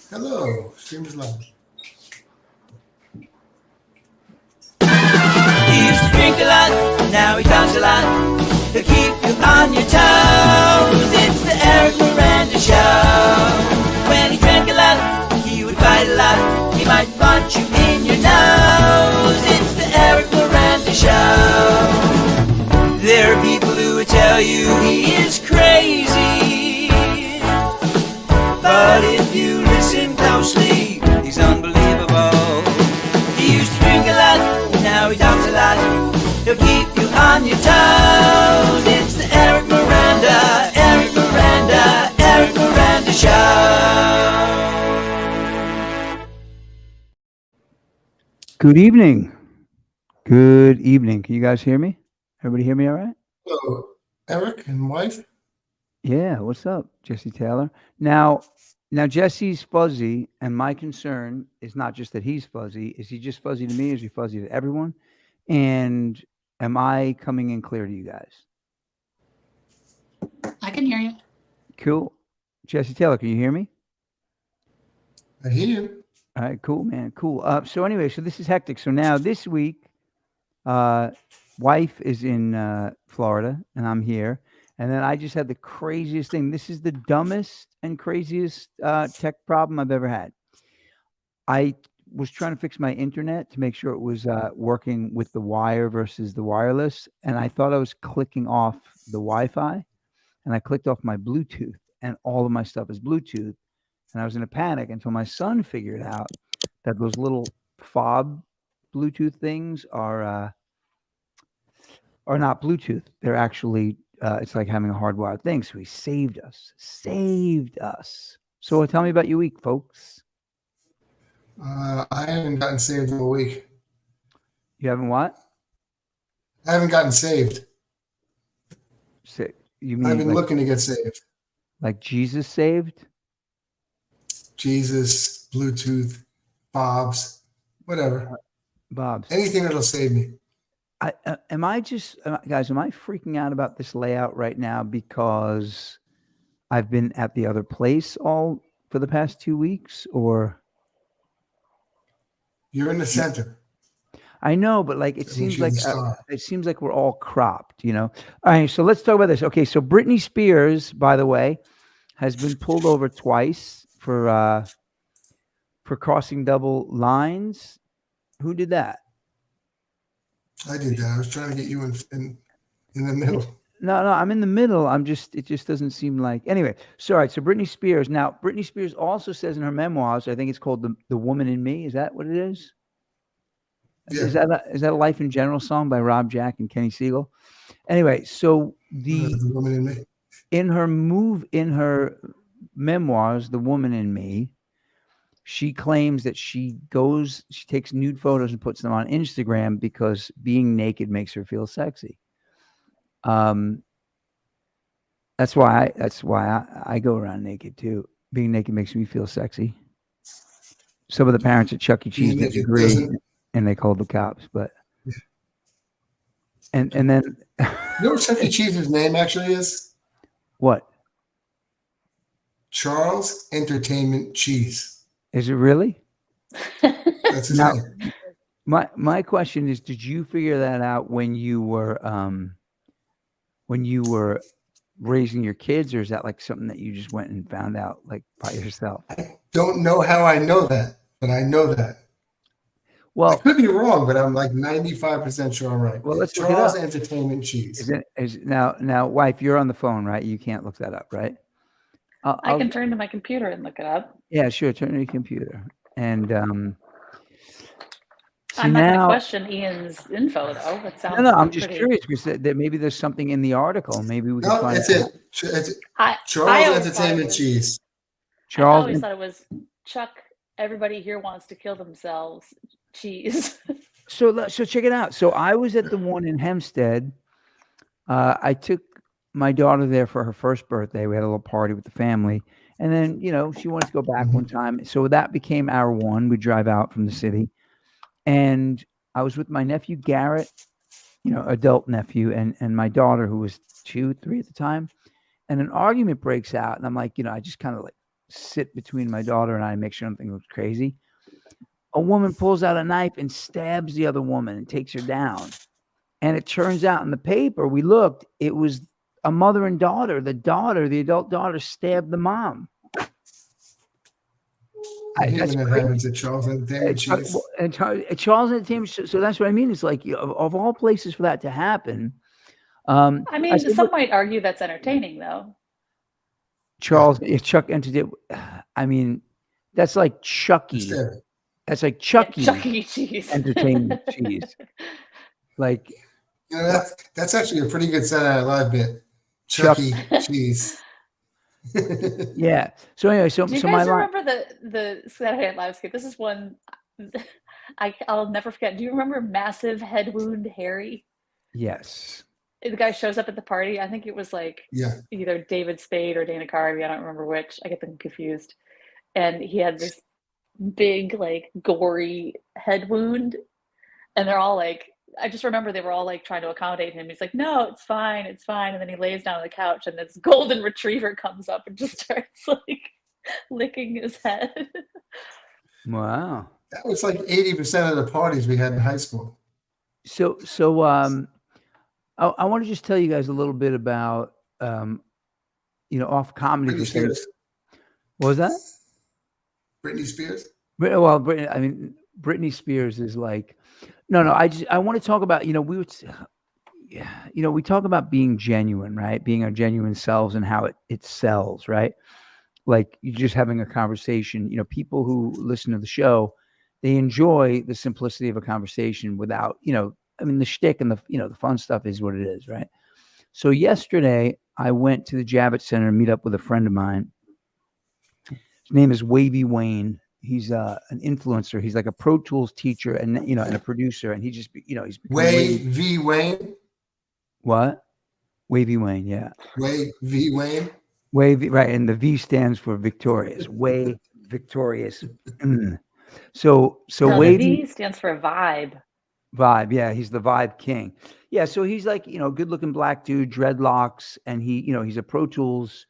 Hello, stream is live. He used to drink a lot, now he talks a lot. He'll keep you on your toes. It's the Eric Miranda Show. When he drank a lot, he would fight a lot. He might punch you in your nose. It's the Eric Miranda Show. There are people who would tell you he is crazy, but if you listen closely, he's unbelievable. He used to drink a lot, now he talks a lot. He'll keep you on your toes. It's the Eric Miranda, Eric Miranda, Eric Miranda Show. Good evening. Good evening. Can you guys hear me? Everybody hear me all right? Hello, Eric and wife. Yeah, what's up, Jesse Taylor? Now Jesse's fuzzy, and my concern is not just that he's fuzzy. Is he just fuzzy to me? Is he fuzzy to everyone? And am I coming in clear to you guys? I can hear you. Cool. Jesse Taylor, can you hear me? I hear you. All right, cool, man. Cool. So anyway, so this is hectic. So now this week, wife is in Florida, and I'm here. And then I just had the craziest thing. This is the dumbest and craziest tech problem I've ever had. I was trying to fix my internet to make sure it was working with the wire versus the wireless. And I thought I was clicking off the Wi-Fi. And I clicked off my Bluetooth. And all of my stuff is Bluetooth. And I was in a panic until my son figured out that those little fob Bluetooth things are not Bluetooth. They're actually it's like having a hardwired thing. So he saved us. So tell me about your week, folks. I haven't gotten saved in a week. You haven't what? I haven't gotten saved. You mean I've been like, looking to get saved. like Jesus saved? Jesus, Bluetooth, Bob's, whatever. Bob's. Anything that'll save me. Guys, am I freaking out about this layout right now because I've been at the other place all for the past 2 weeks, or? You're in the center. I know, but like it That seems means you're like the star. we're all cropped, you know. All right, so let's talk about this. Okay, so Britney Spears, by the way, has been pulled over twice for crossing double lines. Who did that? I did that. I was trying to get you in the middle. No, I'm in the middle. It just doesn't seem like. Anyway, so all right, so Britney Spears. Now, Britney Spears also says in her memoirs, I think it's called The Woman in Me. Is that what it is? Yeah. Is that a Life in General song by Rob Jack and Kenny Siegel? Anyway, so The woman in me. in her memoirs, The Woman in Me, she claims that she takes nude photos and puts them on Instagram because being naked makes her feel sexy. That's why I go around naked too. Being naked makes me feel sexy. Some of the parents at Chuck E. Cheese Being naked disagree, doesn't. and they called the cops. But and then You know what Chuck E. Cheese's name actually is? what Charles Entertainment Cheese. is it really? That's his Now, name. my question is, did you figure that out when you were raising your kids, or is that like something that you just went and found out like by yourself? I don't know how I know that, but I know that. I Well, could be wrong, but I'm like 95% sure I'm right. Well, let's look it Charles up. Entertainment Cheese. Now, wife, you're on the phone, right? You can't look that up, right? I can turn to my computer and look it up. Yeah, sure. Turn to your computer. And see I'm not going to now, question Ian's info, though. It sounds no, I'm just pretty- curious because that maybe there's something in the article. Maybe we can No, find that's out. it. It's I Charles always thought it Entertainment was- Cheese. I Charles, always thought it was Chuck. Everybody here wants to kill themselves. Cheese. so check it out. So I was at the one in Hempstead. I took my daughter there for her first birthday. We had a little party with the family. And then, she wanted to go back one time. So that became our one. We drive out from the city. And I was with my nephew, Garrett, adult nephew, and my daughter, who was 2, 3 at the time. And an argument breaks out. And I'm like, I just kind of like sit between my daughter and I and make sure nothing looks crazy. A woman pulls out a knife and stabs the other woman and takes her down. And it turns out in the paper, we looked, it was a mother and daughter. The adult daughter, stabbed the mom. I hate That's when that crazy. happens at Charles Entertainment, Chief. And Charles Entertainment. So that's what I mean. It's like, of all places for that to happen. I mean, said, some look, might argue that's entertaining, though. Chuck Entertainment. I mean, that's like Chucky. Instead. That's like Chucky. Chuck E. Cheese. Entertainment cheese. Like, You know, that's actually a pretty good Saturday Night Live bit. Chuck E. Cheese. Yeah. So anyway, Do you guys remember the Saturday Night Live skit? This is one I'll never forget. Do you remember Massive Head Wound Harry? Yes. The guy shows up at the party. I think it was like either David Spade or Dana Carvey. I don't remember which. I get them confused. And he had this big, like, gory head wound. And they're all like, I just remember they were all like trying to accommodate him. He's like, no, it's fine. It's fine. And then he lays down on the couch and this golden retriever comes up and just starts like licking his head. Wow. That was like 80% of the parties we had in high school. So I want to just tell you guys a little bit about, off comedy. Britney Spears. What was that? Britney Spears? Well, Britney Spears is like, no. I want to talk about, we talk about being genuine, right? Being our genuine selves and how it sells, right? Like you're just having a conversation. People who listen to the show, they enjoy the simplicity of a conversation without, the shtick and the fun stuff is what it is, right? So yesterday I went to the Javits Center to meet up with a friend of mine. His name is Wavy Wayne. He's an influencer. He's like a Pro Tools teacher and and a producer. And he just he's Wavy Wayne. What? Wavy Wayne, yeah. Wavy Wayne. Wavy, right? And the V stands for victorious. Way victorious. So no, Wavy the V stands for vibe. Vibe, yeah, he's the vibe king. Yeah, so he's like, good-looking black dude, dreadlocks, and he's a Pro Tools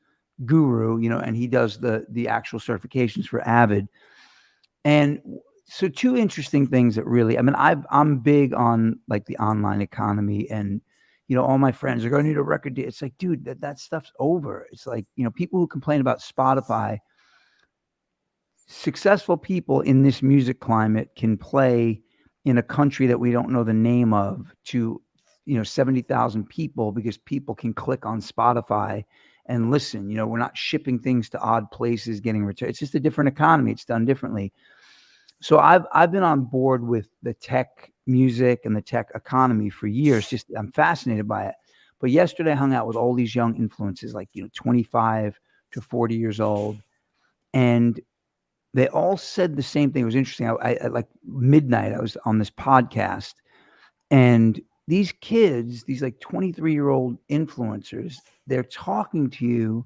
guru, and he does the actual certifications for Avid. And so two interesting things that really, I'm big on like the online economy, and all my friends are going to need a record deal. It's like, dude, that stuff's over. It's like, people who complain about Spotify, successful people in this music climate can play in a country that we don't know the name of to 70,000 people because people can click on Spotify and listen. We're not shipping things to odd places, getting returned. It's just a different economy. It's done differently. So I've been on board with the tech music and the tech economy for years. Just I'm fascinated by it. But yesterday I hung out with all these young influencers, like 25 to 40 years old, and they all said the same thing. It was interesting. I like midnight, I was on this podcast, and these kids, these like 23-year-old influencers, they're talking to you,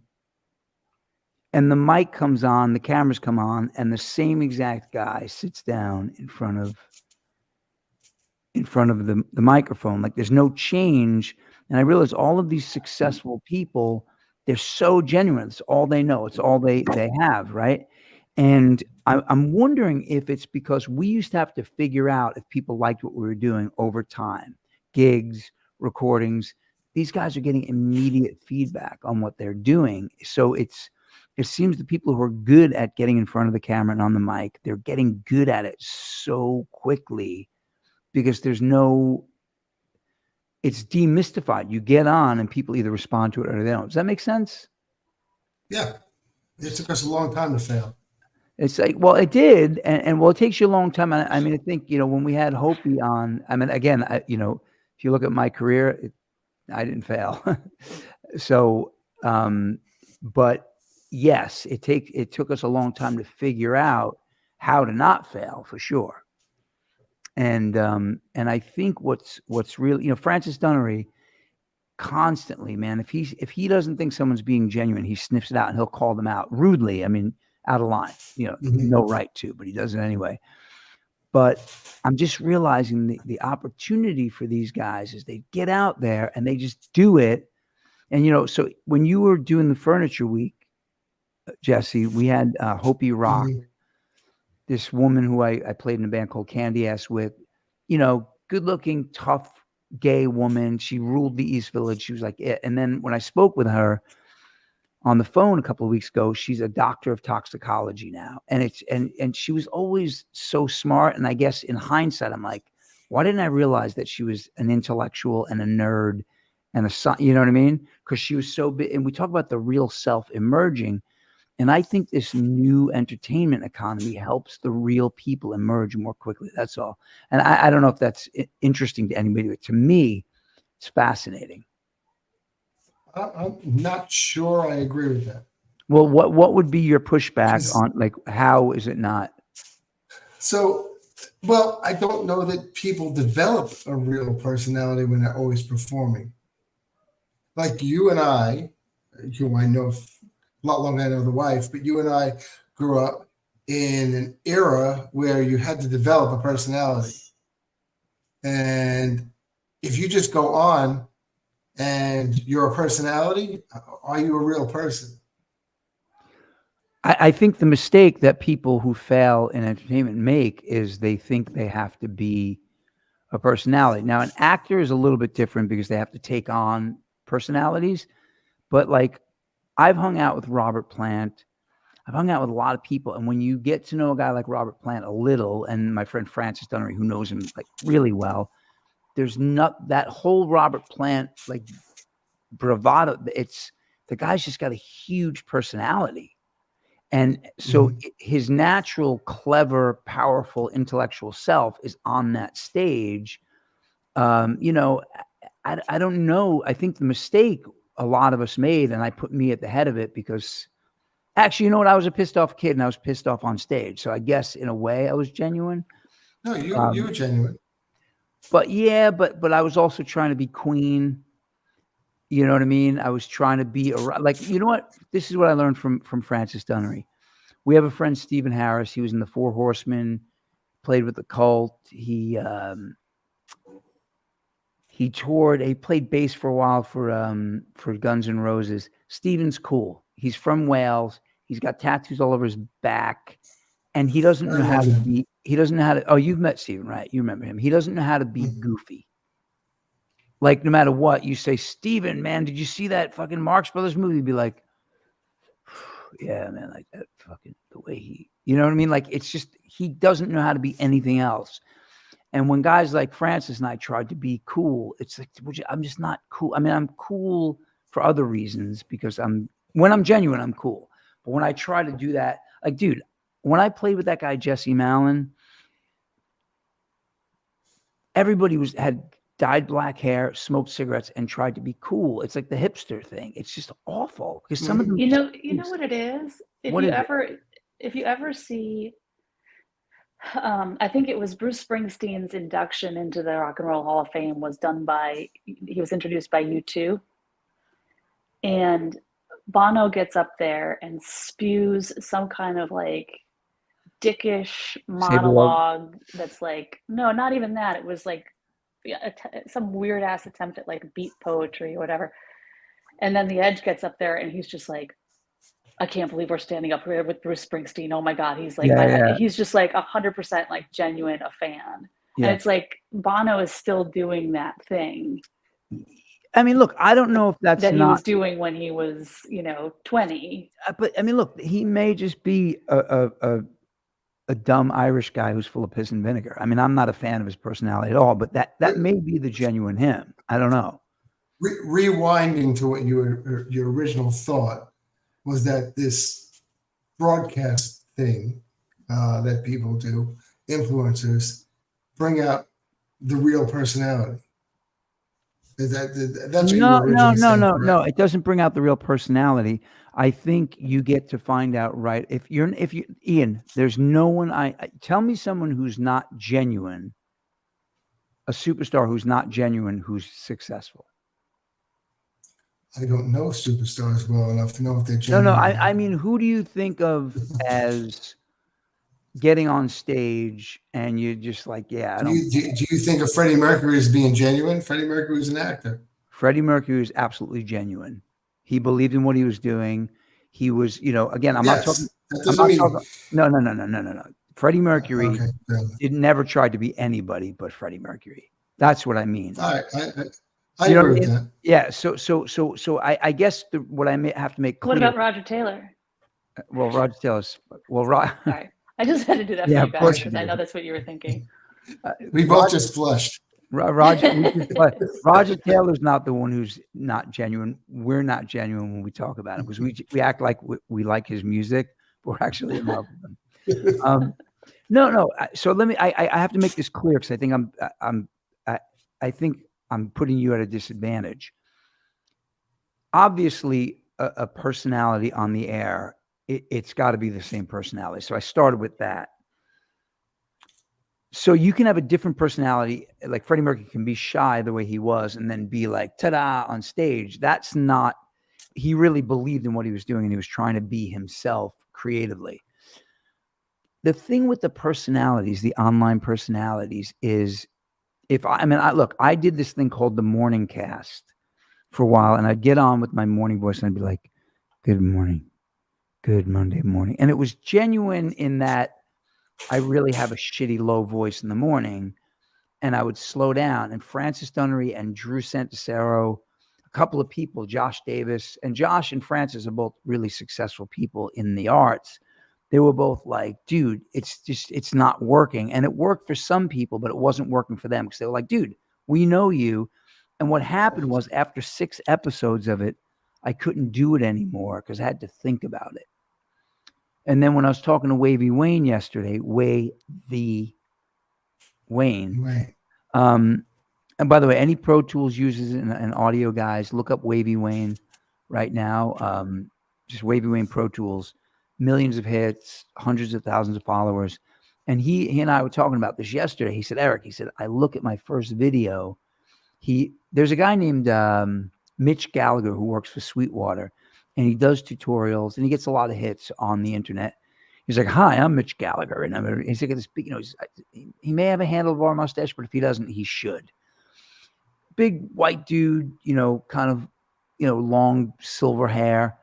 and the mic comes on, the cameras come on, and the same exact guy sits down in front of the microphone. Like there's no change. And I realize all of these successful people, they're so genuine. It's all they know. It's all they have, right? And I'm wondering if it's because we used to have to figure out if people liked what we were doing over time. Gigs, recordings. These guys are getting immediate feedback on what they're doing. So it seems the people who are good at getting in front of the camera and on the mic, they're getting good at it so quickly because it's demystified. You get on and people either respond to it or they don't. Does that make sense? Yeah. It took us a long time to fail. It's like, well, it did. And it takes you a long time. I think, when we had Hopi on, again, if you look at my career, I didn't fail. So, but yes, it took us a long time to figure out how to not fail for sure. And I think what's really, Francis Dunnery constantly, man, if he doesn't think someone's being genuine, he sniffs it out and he'll call them out rudely. Out of line, no right to, but he does it anyway. But I'm just realizing the opportunity for these guys is they get out there and they just do it. And, so when you were doing the Furniture Week, Jesse. We had Hopi Rock, Mhm. this woman who I played in a band called Candy Ass with, good looking, tough, gay woman. She ruled the East Village. She was like it. And then when I spoke with her on the phone a couple of weeks ago, she's a doctor of toxicology now. And she was always so smart. And I guess in hindsight, I'm like, why didn't I realize that she was an intellectual and a nerd and you know what I mean? Because she was so big. And we talk about the real self emerging. And I think this new entertainment economy helps the real people emerge more quickly. That's all. And I don't know if that's interesting to anybody, but to me, it's fascinating. I'm not sure I agree with that. Well, what would be your pushback on, like, how is it not? So, well, I don't know that people develop a real personality when they're always performing. Like you and I, who I know a lot longer than I know the wife, but you and I grew up in an era where you had to develop a personality. And if you just go on and you're a personality, are you a real person? I think the mistake that people who fail in entertainment make is they think they have to be a personality. Now, an actor is a little bit different because they have to take on personalities. But like, I've hung out with Robert Plant. I've hung out with a lot of people. And when you get to know a guy like Robert Plant a little, and my friend Francis Dunnery, who knows him like really well, there's not that whole Robert Plant like bravado. It's the guy's just got a huge personality. And so his natural, clever, powerful, intellectual self is on that stage. I don't know. I think the mistake a lot of us made, and I put me at the head of it because actually, you know what? I was a pissed off kid and I was pissed off on stage. So I guess in a way I was genuine. No, you were genuine. But yeah, but I was also trying to be Queen. You know what I mean? I was trying to be like, you know what? This is what I learned from Francis Dunnery. We have a friend, Stephen Harris. He was in the Four Horsemen, played with the Cult. He toured. He played bass for a while for Guns N' Roses. Stephen's cool. He's from Wales. He's got tattoos all over his back, and he doesn't know how to be. He doesn't know how to. Oh, you've met Stephen, right? You remember him. He doesn't know how to be goofy. Like, no matter what you say, Stephen, man, did you see that fucking Marx Brothers movie? He'd be like, yeah, man, like that fucking the way you know what I mean? Like, it's just he doesn't know how to be anything else. And when guys like Francis and I tried to be cool, it's like, I'm just not cool. I mean, I'm cool for other reasons because when I'm genuine, I'm cool. But when I try to do that, like, dude, when I played with that guy, Jesse Malin, everybody had dyed black hair, smoked cigarettes, and tried to be cool. It's like the hipster thing. It's just awful because some of them. You know what it is. If you ever see, I think it was Bruce Springsteen's induction into the Rock and Roll Hall of Fame was done by. He was introduced by U2, and Bono gets up there and spews some kind of like dickish monologue that's like, no, not even that. It was like some weird ass attempt at like beat poetry or whatever. And then the Edge gets up there and he's just like, I can't believe we're standing up here with Bruce Springsteen. Oh my God. He's like, he's just like 100% like genuine a fan. Yeah. And it's like Bono is still doing that thing. I mean, look, I don't know if that's that he was doing when he was, 20. But I mean, look, he may just be a dumb Irish guy who's full of piss and vinegar. I mean, I'm not a fan of his personality at all, but that may be the genuine him. I don't know. Rewinding to what your original thought was that this broadcast thing that people do, influencers, bring out the real personality. That's what you were originally saying, no. It doesn't bring out the real personality. I think you get to find out, right? If you, Ian, there's no one. Tell me someone who's not genuine, a superstar who's not genuine, who's successful. I don't know superstars well enough to know if they're genuine. No. I mean, who do you think of as getting on stage and you're just like, yeah, I don't. Do you think of Freddie Mercury as being genuine? Freddie Mercury is an actor. Freddie Mercury is absolutely genuine. He believed in what he was doing. He was, again, I'm not talking. That doesn't mean. No. Freddie Mercury never tried to be anybody but Freddie Mercury. That's what I mean. All right, I agree with that. Yeah. So I guess what I may have to make clear. What about Roger Taylor? Well, Roger Taylor's. Sorry, I just had to do that for you guys because I know that's what you were thinking. We both just flushed. Roger Taylor's not the one who's not genuine. We're not genuine when we talk about him because we act like we like his music, but we're actually in love with him. No. So I have to make this clear because I think I think I'm putting you at a disadvantage. Obviously, a personality on the air, it's got to be the same personality. So I started with that. So you can have a different personality, like Freddie Mercury can be shy the way he was and then be like, ta-da, on stage. That's not, he really believed in what he was doing and he was trying to be himself creatively. The thing with the personalities, the online personalities is I did this thing called the morning cast for a while and I'd get on with my morning voice and I'd be like, good morning, good Monday morning. And it was genuine in that I really have a shitty low voice in the morning and I would slow down. And Francis Dunnery and Drew Santisero, a couple of people, Josh Davis, and Josh and Francis are both really successful people in the arts. They were both like, dude, it's not working. And it worked for some people, but it wasn't working for them because they were like, dude, we know you. And what happened was after 6 episodes of it, I couldn't do it anymore because I had to think about it. And then when I was talking to Wavy Wayne yesterday, Wayne. Right. And by the way, any Pro Tools users and audio guys, look up Wavy Wayne right now. Just Wavy Wayne Pro Tools, millions of hits, hundreds of thousands of followers. And he and I were talking about this yesterday. He said, Eric, I look at my first video. There's a guy named Mitch Gallagher who works for Sweetwater. And he does tutorials and he gets a lot of hits on the internet. He's like, hi, I'm Mitch Gallagher. And he's like, he may have a handlebar mustache, but if he doesn't, he should. Big white dude, kind of, long silver hair.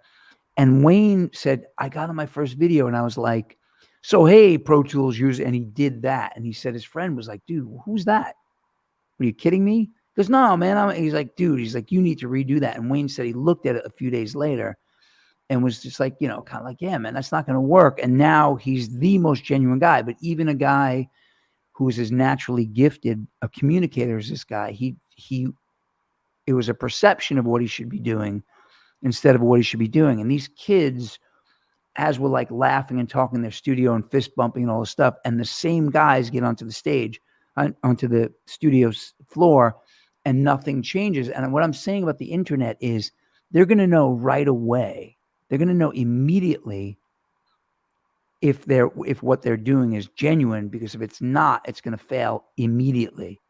And Wayne said, I got on my first video and I was like, so, hey, Pro Tools user. And he did that. And he said, his friend was like, dude, who's that? Are you kidding me? He goes, no, man. He's like, dude, you need to redo that. And Wayne said he looked at it a few days later and was just like, kind of like, yeah, man, that's not going to work. And now he's the most genuine guy. But even a guy who is as naturally gifted a communicator as this guy, it was a perception of what he should be doing instead of what he should be doing. And these kids, as we're like laughing and talking in their studio and fist bumping and all this stuff, and the same guys get onto the stage, onto the studio floor, and nothing changes. And what I'm saying about the internet is they're going to know right away. They're going to know immediately if what they're doing is genuine, because if it's not, it's going to fail immediately.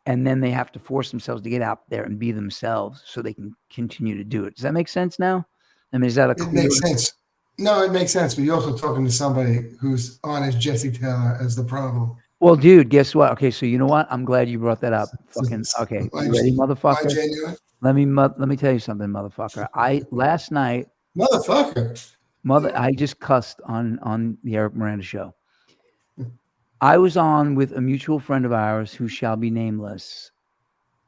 And then they have to force themselves to get out there and be themselves so they can continue to do it. Does that make sense now? I mean, is that It makes sense. No, it makes sense. But you're also talking to somebody who's on as Jesse Taylor as the problem. Well, dude, guess what? Okay, so you know what? I'm glad you brought that up. Fucking okay, you ready, motherfucker? Let me tell you something, motherfucker. Last night, I just cussed on the Eric Miranda show. I was on with a mutual friend of ours who shall be nameless,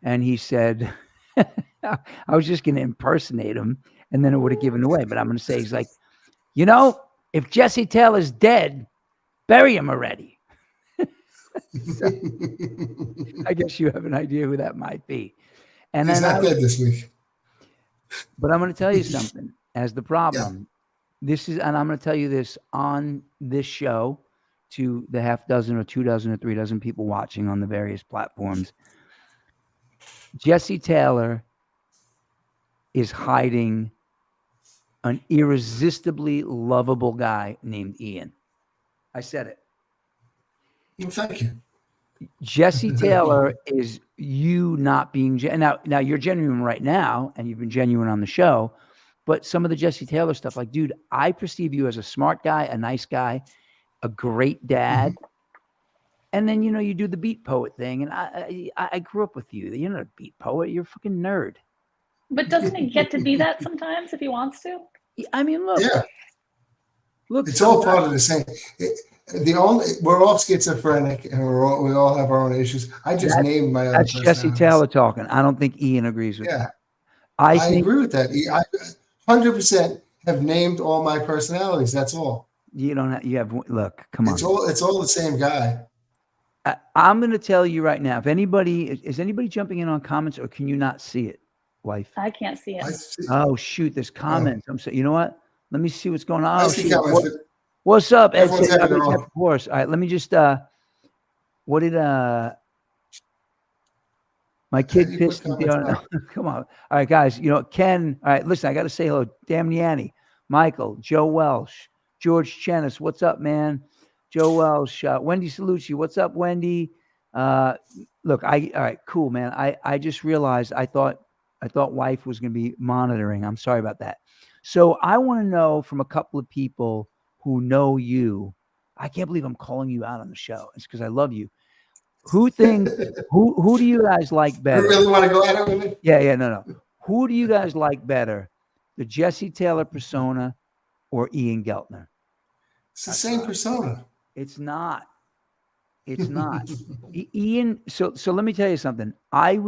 and he said, I was just going to impersonate him, and then it would have given away. But I'm going to say, he's like, if Jesse Taylor's dead, bury him already. So, I guess you have an idea who that might be. And he's not dead this week. But I'm going to tell you something as the problem. Yeah. And I'm going to tell you this on this show to the half dozen or 2 dozen or 3 dozen people watching on the various platforms. Jesse Taylor is hiding an irresistibly lovable guy named Ian. I said it. Well, thank you. Jesse Taylor is you not being now you're genuine right now, and you've been genuine on the show, but some of the Jesse Taylor stuff, like, dude, I perceive you as a smart guy, a nice guy, a great dad, and then you do the beat poet thing, and I grew up with you. You're not a beat poet, you're a fucking nerd. But doesn't he get to be that sometimes if he wants to? I mean, look. Yeah. Look, it's all part of the same. We're all schizophrenic, and we all have our own issues. I just named my other. That's Jesse Taylor talking. I don't think Ian agrees with that. I agree with that. I 100% have named all my personalities. That's all. You don't have. You have. Look, come on. It's all the same guy. I'm going to tell you right now. If anybody is anybody jumping in on comments, or can you not see it, wife? I can't see it. Oh shoot! There's comments. I'm saying. You know what? Let me see what's going on. I see comments, what's up, Ed? Of course. All right. Let me just. What did my kid pissed me? Come on. All right, guys. You know, Ken. All right. Listen, I got to say hello. Damn Yanni, Michael, Joe Welsh, George Chenis. What's up, man? Joe Welsh, Wendy Salucci. What's up, Wendy? Look, all right, cool, man. I just realized I thought wife was going to be monitoring. I'm sorry about that. So I want to know from a couple of people who know you. I can't believe I'm calling you out on the show. It's because I love you. Who do you guys like better? You really want to go at it with me? Yeah, no. Who do you guys like better? The Jesse Taylor persona or Ian Geltner? It's the same persona. It's not. It's not. Ian, so let me tell you something. I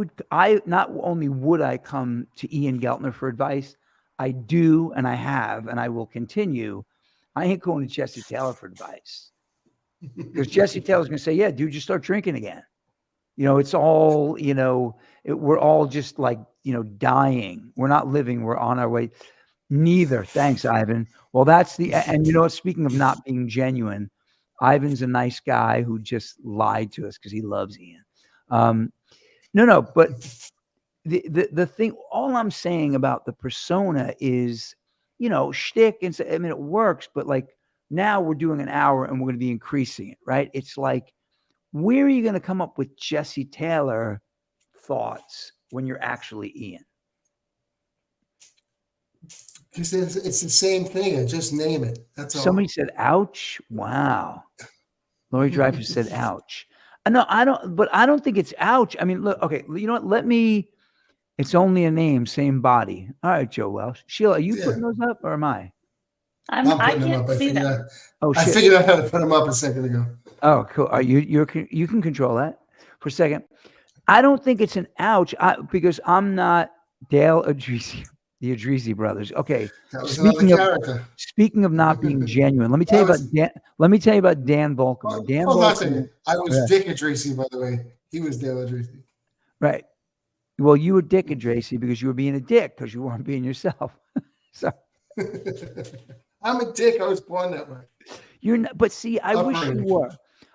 not only would I come to Ian Geltner for advice, I do, and I have, and I will continue. I ain't going to Jesse Taylor for advice. Because Jesse Taylor's going to say, yeah, dude, just start drinking again. You know, it's all, you know, we're all just like, you know, dying. We're not living. We're on our way. Neither. Thanks, Ivan. Well, and you know, speaking of not being genuine, Ivan's a nice guy who just lied to us because he loves Ian. No, but the thing, all I'm saying about the persona is, you know, shtick. And I mean, it works, but like now we're doing an hour and we're going to be increasing it, right? It's like, where are you going to come up with Jesse Taylor thoughts when you're actually Ian? Because it's the same thing. I just name it. That's all. Somebody said, ouch. Wow. Lori Dreyfus said, ouch. No, I don't think it's ouch. I mean, look, okay, you know what? It's only a name, same body. All right, Joe Welsh. Sheila, are you putting those up or am I? I can't see them. I figured out how to put them up a second ago. Oh, cool. You can control that for a second. I don't think it's an ouch because I'm not Dale Adrisi, the Adrisi brothers. Okay. Speaking of not being genuine, let me tell you about Dan Volkmer. Dan Volkmer. I was Dick Adrisi, by the way. He was Dale Adrisi. Right. Well, you were Dick Adrisi because you were being a dick because you weren't being yourself. So I'm a dick. I was born that way. You're not, but see, I wish you were.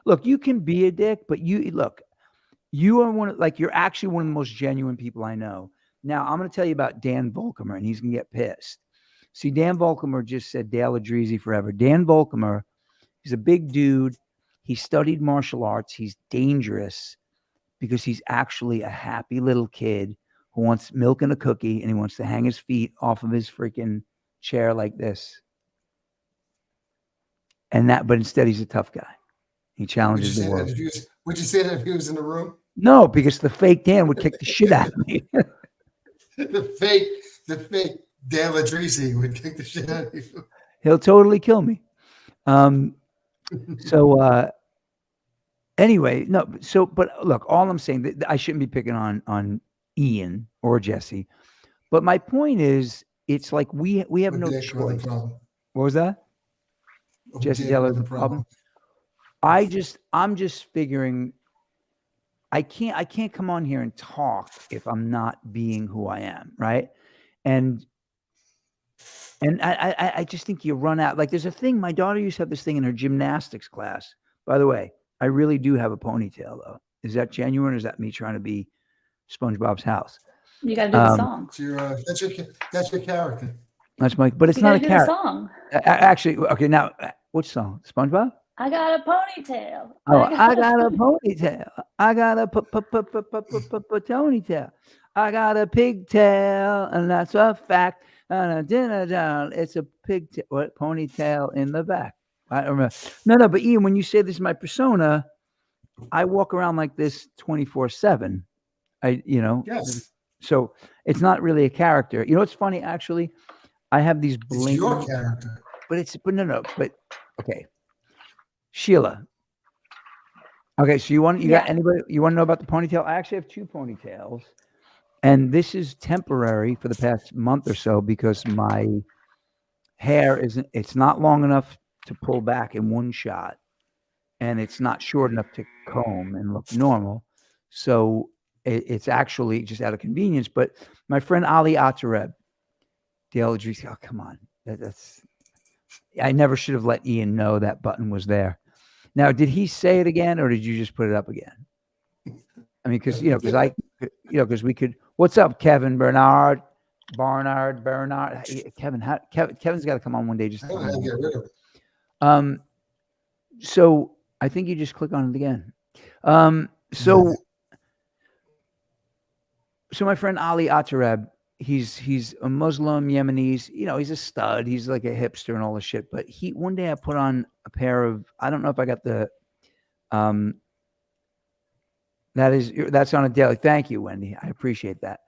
Look, you can be a dick, but you are you're actually one of the most genuine people I know. Now, I'm going to tell you about Dan Volkmer, and he's going to get pissed. See, Dan Volkmer just said Dale Adrisi forever. Dan Volkmer, he's a big dude. He studied martial arts. He's dangerous because he's actually a happy little kid who wants milk and a cookie, and he wants to hang his feet off of his freaking chair like this. But instead, he's a tough guy. He challenges the world. Would you say that if he was in the room? No, because the fake Dan would kick the shit out of me. The fake Dale Adrisi would kick the shit out of you. He'll totally kill me. Anyway, no. So, but look, all I'm saying that I shouldn't be picking on Ian or Jesse, but my point is, it's like we have no choice. What was that? Jesse Taylor the problem. I'm just figuring I can't come on here and talk if I'm not being who I am, right? And I just think you run out. Like there's a thing, my daughter used to have this thing in her gymnastics class. By the way, I really do have a ponytail though. Is that genuine or is that me trying to be SpongeBob's house? You got to do the song. That's your character. That's but it's not a character. Song. Actually, okay, now which song? SpongeBob? I got a ponytail. Oh, I got a ponytail. I got a ponytail. I got a pigtail, and that's a fact. And a dinner down, it's a pigtail. What ponytail in the back? I don't remember. No, but Ian, when you say this is my persona, I walk around like this 24/7. Yes. So it's not really a character. You know what's funny? Actually, I have these It's your character. But no. But okay, Sheila. Okay, so you want to know about the ponytail? I actually have 2 ponytails, and this is temporary for the past month or so because my hair it's not long enough to pull back in one shot, and it's not short enough to comb and look normal. So it's actually just out of convenience. But my friend Ali Atareb, the LG, oh, come on. I never should have let Ian know that button was there. Now, did he say it again, or did you just put it up again? I mean, because we could. What's up, Kevin Barnard? Kevin's got to come on one day. Just I don't know how to get rid of it. So I think you just click on it again. So my friend Ali Atareb, he's a Muslim Yemenis. He's a stud. He's like a hipster and all this shit. But one day I put on a pair of, I don't know if I got the, that's on a daily. Thank you, Wendy. I appreciate that.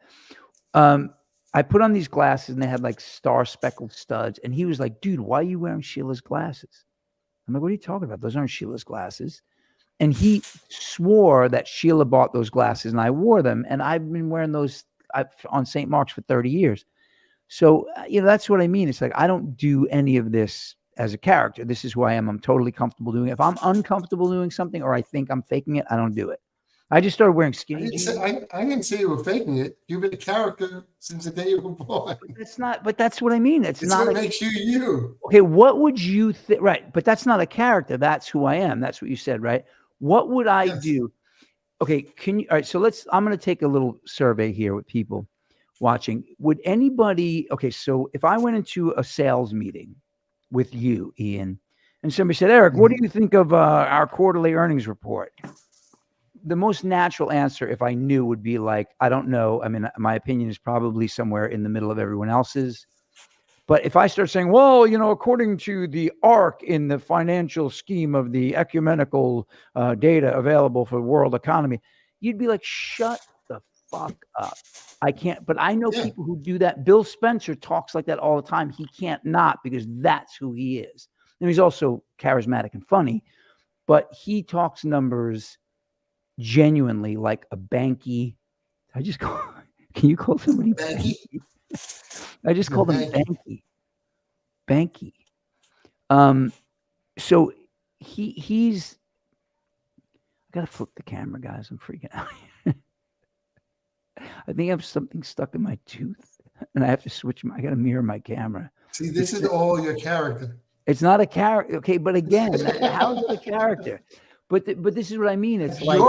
I put on these glasses and they had like star speckled studs. And he was like, dude, why are you wearing Sheila's glasses? I'm like, what are you talking about? Those aren't Sheila's glasses. And he swore that Sheila bought those glasses and I wore them. And I've been wearing those on St. Mark's for 30 years. So, that's what I mean. It's like, I don't do any of this as a character. This is who I am. I'm totally comfortable doing it. If I'm uncomfortable doing something or I think I'm faking it, I don't do it. I just started wearing skinny jeans. I didn't say you were faking it. You've been a character since the day you were born. But that's what I mean. It's not what makes you you. Okay, what would you think? Right, but that's not a character. That's who I am. That's what you said, right? What would I do? Okay, all right, so I'm going to take a little survey here with people watching. Would anybody, okay, so if I went into a sales meeting with you, Ian, and somebody said, Eric, what do you think of our quarterly earnings report? The most natural answer, if I knew, would be like, I don't know. I mean, my opinion is probably somewhere in the middle of everyone else's. But if I start saying, well, according to the ARC in the financial scheme of the ecumenical data available for the world economy, you'd be like, shut the fuck up. I can't. But I know people who do that. Bill Spencer talks like that all the time. He can't not, because that's who he is. And he's also charismatic and funny, but he talks numbers genuinely like a banky. Can you call somebody banky? I just called him Banky. So he's. I gotta flip the camera, guys. I'm freaking out. I think I have something stuck in my tooth, and I have to switch. I gotta mirror my camera. See, this is all your character. It's not a character, okay? But again, how's it a character? But this is what I mean. It's like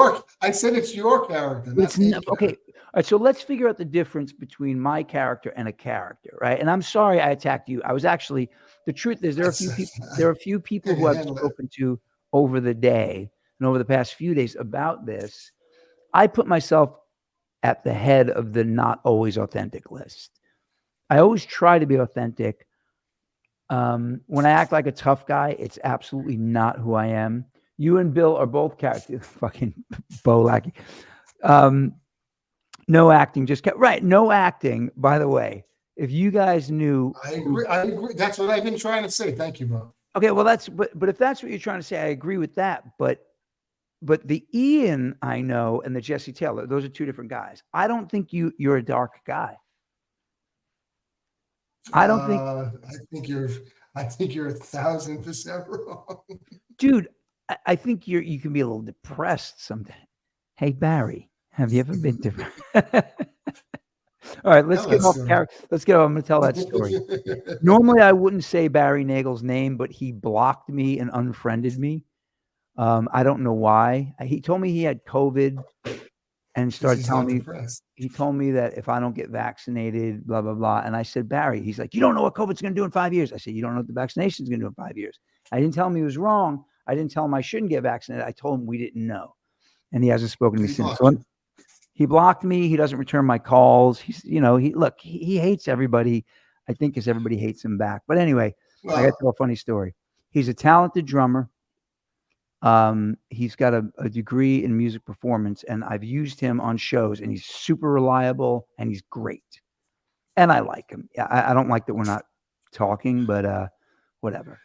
I said it's your character. It's okay. All right, so let's figure out the difference between my character and a character, right? And I'm sorry I attacked you. I was actually, the truth is there are a few people who I've spoken to over the day and over the past few days about this. I put myself at the head of the not always authentic list. I always try to be authentic. When I act like a tough guy, it's absolutely not who I am. You and Bill are both characters. Fucking Bo Lackey. No acting, right. No acting, by the way. If you guys knew. I agree. That's what I've been trying to say. Thank you, Bo. Okay, well, but if that's what you're trying to say, I agree with that. But the Ian I know and the Jesse Taylor, those are 2 different guys. I don't think you're a dark guy. I don't think. I think you're 1,000% wrong. Dude, I think you can be a little depressed sometimes. Hey, Barry, have you ever been depressed? All right, let's get off character. Let's get off. I'm going to tell that story. Normally, I wouldn't say Barry Nagel's name, but he blocked me and unfriended me. I don't know why. He told me he had COVID and started telling me. He told me that if I don't get vaccinated, blah, blah, blah. And I said, Barry, he's like, you don't know what COVID's going to do in 5 years. I said, you don't know what the vaccination's going to do in 5 years. I didn't tell him he was wrong. I didn't tell him I shouldn't get vaccinated. I told him we didn't know. And he hasn't spoken to me since. So he blocked me. He doesn't return my calls. He hates everybody. I think because everybody hates him back. But anyway, I got to tell a funny story. He's a talented drummer. He's got a degree in music performance, and I've used him on shows, and he's super reliable and he's great. And I like him. I don't like that we're not talking, but whatever.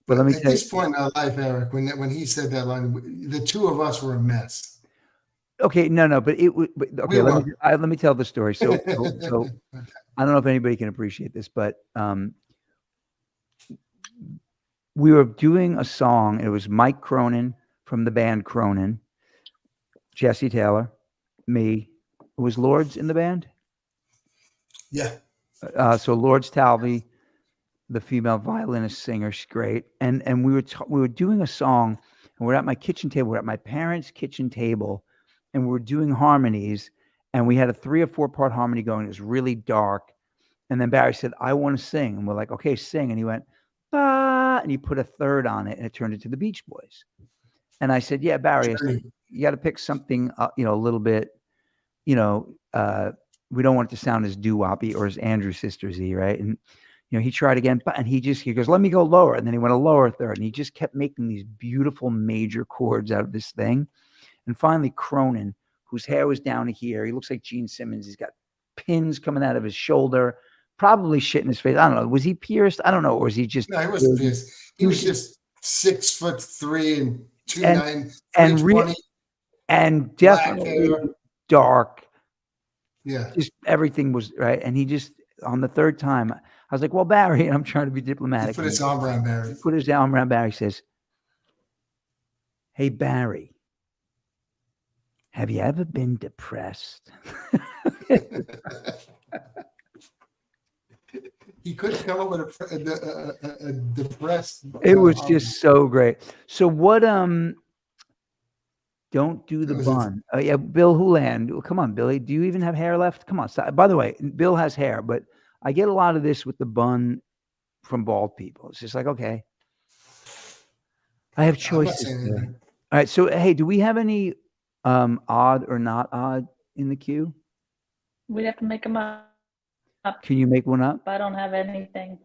But let me at tell this point in our life, Eric, when he said that line, the two of us were a mess. Okay, no, but it would. Okay, We let me tell the story. So I don't know if anybody can appreciate this, but we were doing a song. It was Mike Cronin from the band Cronin, Jesse Taylor, me. Was Lords in the band? Yeah. So Lords Talvey, the female violinist singer, she's great. And we were doing a song, and we're at my kitchen table. We're at my parents' kitchen table, and we were doing harmonies. And we had a 3 or 4 part harmony going. It was really dark. And then Barry said, "I want to sing." And we're like, "Okay, sing." And he went, "Bah," and he put a third on it, and it turned into the Beach Boys. And I said, "Yeah, Barry, I said, you got to pick something, a little bit, we don't want it to sound as doo-woppy or as Andrew Sisters-y, right?" And he tried again, and he goes, "Let me go lower." And then he went a lower third, and he just kept making these beautiful major chords out of this thing. And finally, Cronin, whose hair was down to here, he looks like Gene Simmons. He's got pins coming out of his shoulder, probably shit in his face. I don't know. Was he pierced? I don't know. Or was he just? No, he wasn't pierced. He was just 6'3" and 2'9", and 320, and definitely dark. Yeah, just everything was right. And he just, on the third time, I was like, "Well, Barry," and I'm trying to be diplomatic. He put his arm around Barry. Put his arm around Barry. Says, "Hey, Barry, have you ever been depressed?" He couldn't come up with a depressed. It was just so great. So what? Don't do the bun. Yeah, Bill Houlihan. Come on, Billy. Do you even have hair left? Come on. By the way, Bill has hair, but I get a lot of this with the bun from bald people. It's just like, okay, I have choices. All right. So, hey, do we have any odd or not odd in the queue? We'd have to make them up. Can you make one up? I don't have anything.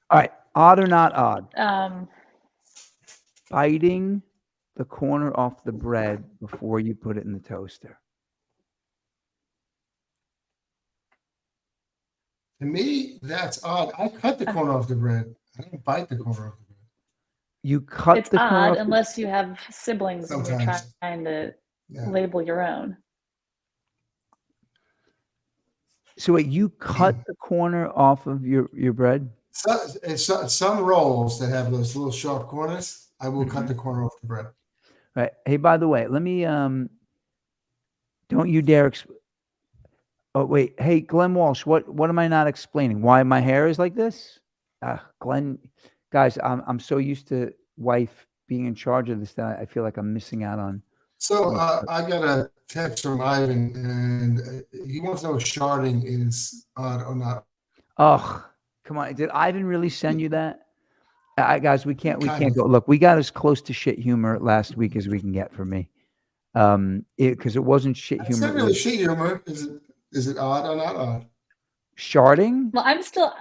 All right. Odd or not odd? Biting the corner off the bread before you put it in the toaster. To me, that's odd. I cut the corner off the bread. I don't bite the corner off the bread. You cut it's the corner odd off unless you have siblings and you're trying to label your own. So wait, you cut the corner off of your bread? Some rolls that have those little sharp corners, I will cut the corner off the bread. Right. Hey, by the way, let me don't you dare oh wait, hey Glenn Walsh, what am I not explaining? Why my hair is like this? Glenn, guys, I'm so used to wife being in charge of this that I feel like I'm missing out on. So I got a text from Ivan, and he wants to know if sharding is odd or not. Oh, come on! Did Ivan really send you that? Guys, we can't go. Look, we got as close to shit humor last week as we can get for me, because it wasn't shit humor. It's not really shit humor. Is it odd or not odd? Sharding? Well, I'm still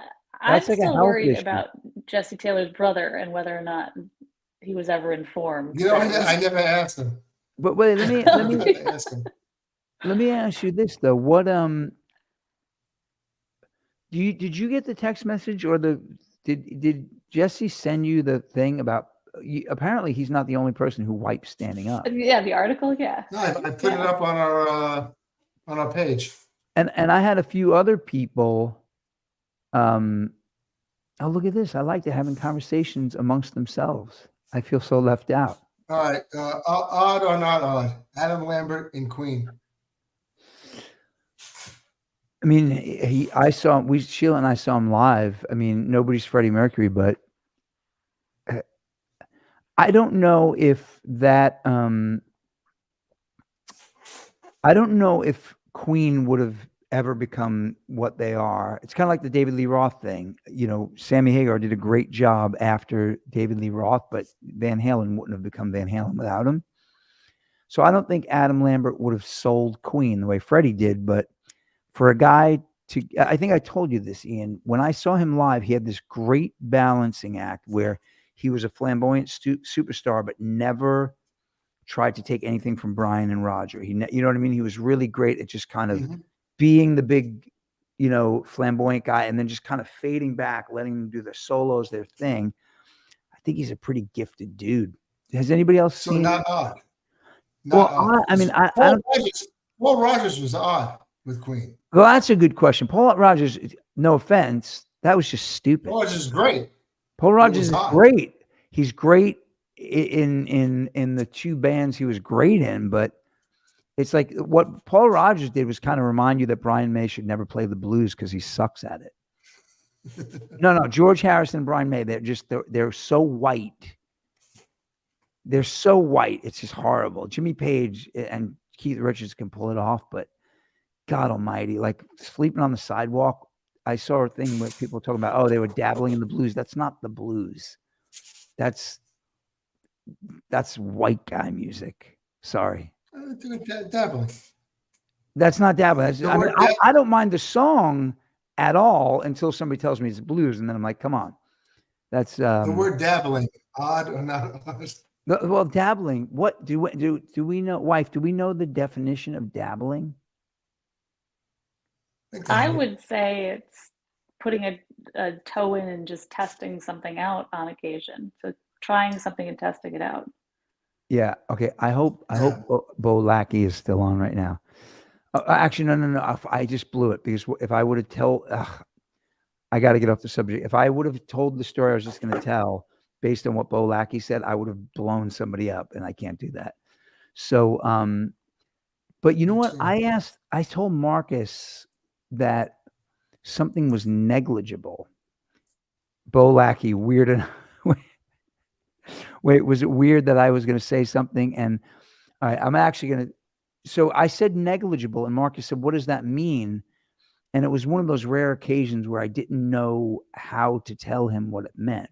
worried about Jesse Taylor's brother and whether or not he was ever informed. I never asked him. But wait, let me ask him. Let me ask you this though. What did you get the text message or did Jesse send you the thing about? Apparently, he's not the only person who wipes standing up. Yeah, the article. Yeah. No, I put it up on our page. And I had a few other people. Oh, look at this! I like to having conversations amongst themselves. I feel so left out. All right, odd or not odd? Adam Lambert in Queen. I mean, Sheila and I saw him live. I mean, nobody's Freddie Mercury, but I don't know if that. I don't know if Queen would have ever become what they are. It's kind of like the David Lee Roth thing. Sammy Hagar did a great job after David Lee Roth, but Van Halen wouldn't have become Van Halen without him. So I don't think Adam Lambert would have sold Queen the way Freddie did, but for a guy I think I told you this, Ian, when I saw him live, he had this great balancing act where he was a flamboyant superstar, but never tried to take anything from Brian and Roger. You know what I mean? He was really great at just kind of being the big flamboyant guy, and then just kind of fading back, letting them do their solos, their thing. I think he's a pretty gifted dude. Has anybody else seen? Not odd. Not odd. I mean, I don't. Paul Rogers was odd with Queen. Well, that's a good question. Paul Rogers, no offense, that was just stupid. Paul Rogers is great. Paul Rogers is great. He's great in the two bands he was great in, but it's like what Paul Rogers did was kind of remind you that Brian May should never play the blues because he sucks at it. No, George Harrison and Brian May, they're so white. They're so white. It's just horrible. Jimmy Page and Keith Richards can pull it off, but God almighty, like Sleeping on the Sidewalk. I saw a thing where people talking about, they were dabbling in the blues. That's not the blues. That's white guy music. Sorry. Dabbling. That's not dabbling. I don't mind the song at all until somebody tells me it's blues, and then I'm like, come on. That's the word dabbling. Odd or not odd? Well, dabbling. What do we know, wife? Do we know the definition of dabbling? I would say it's putting a toe in and just testing something out on occasion. So trying something and testing it out. Yeah. Okay. I hope Bo Lackey is still on right now. Actually, no. I just blew it because if I would have I got to get off the subject. If I would have told the story I was just going to tell based on what Bo Lackey said, I would have blown somebody up, and I can't do that. So, but you know what? I told Marcus that something was negligible. Bo Lackey, weird enough. Wait, was it weird that I was going to say something? And all right, I'm actually going to. So I said negligible, and Marcus said, "What does that mean?" And it was one of those rare occasions where I didn't know how to tell him what it meant.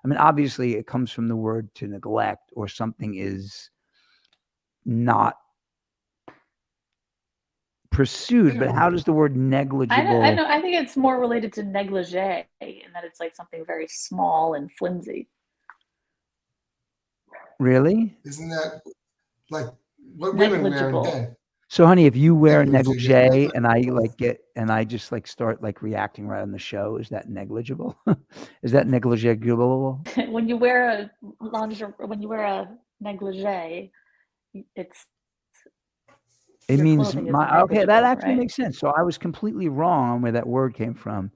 I mean, obviously, it comes from the word to neglect, or something is not pursued. But how does the word negligible? I know. I think it's more related to negligee, in that it's like something very small and flimsy. Really? Isn't that like what women wear in bed? So, honey, if you wear a negligee and I just like start like reacting right on the show, is that negligible? Is that negligible? When you wear a negligee, it means that actually makes sense. So I was completely wrong on where that word came from,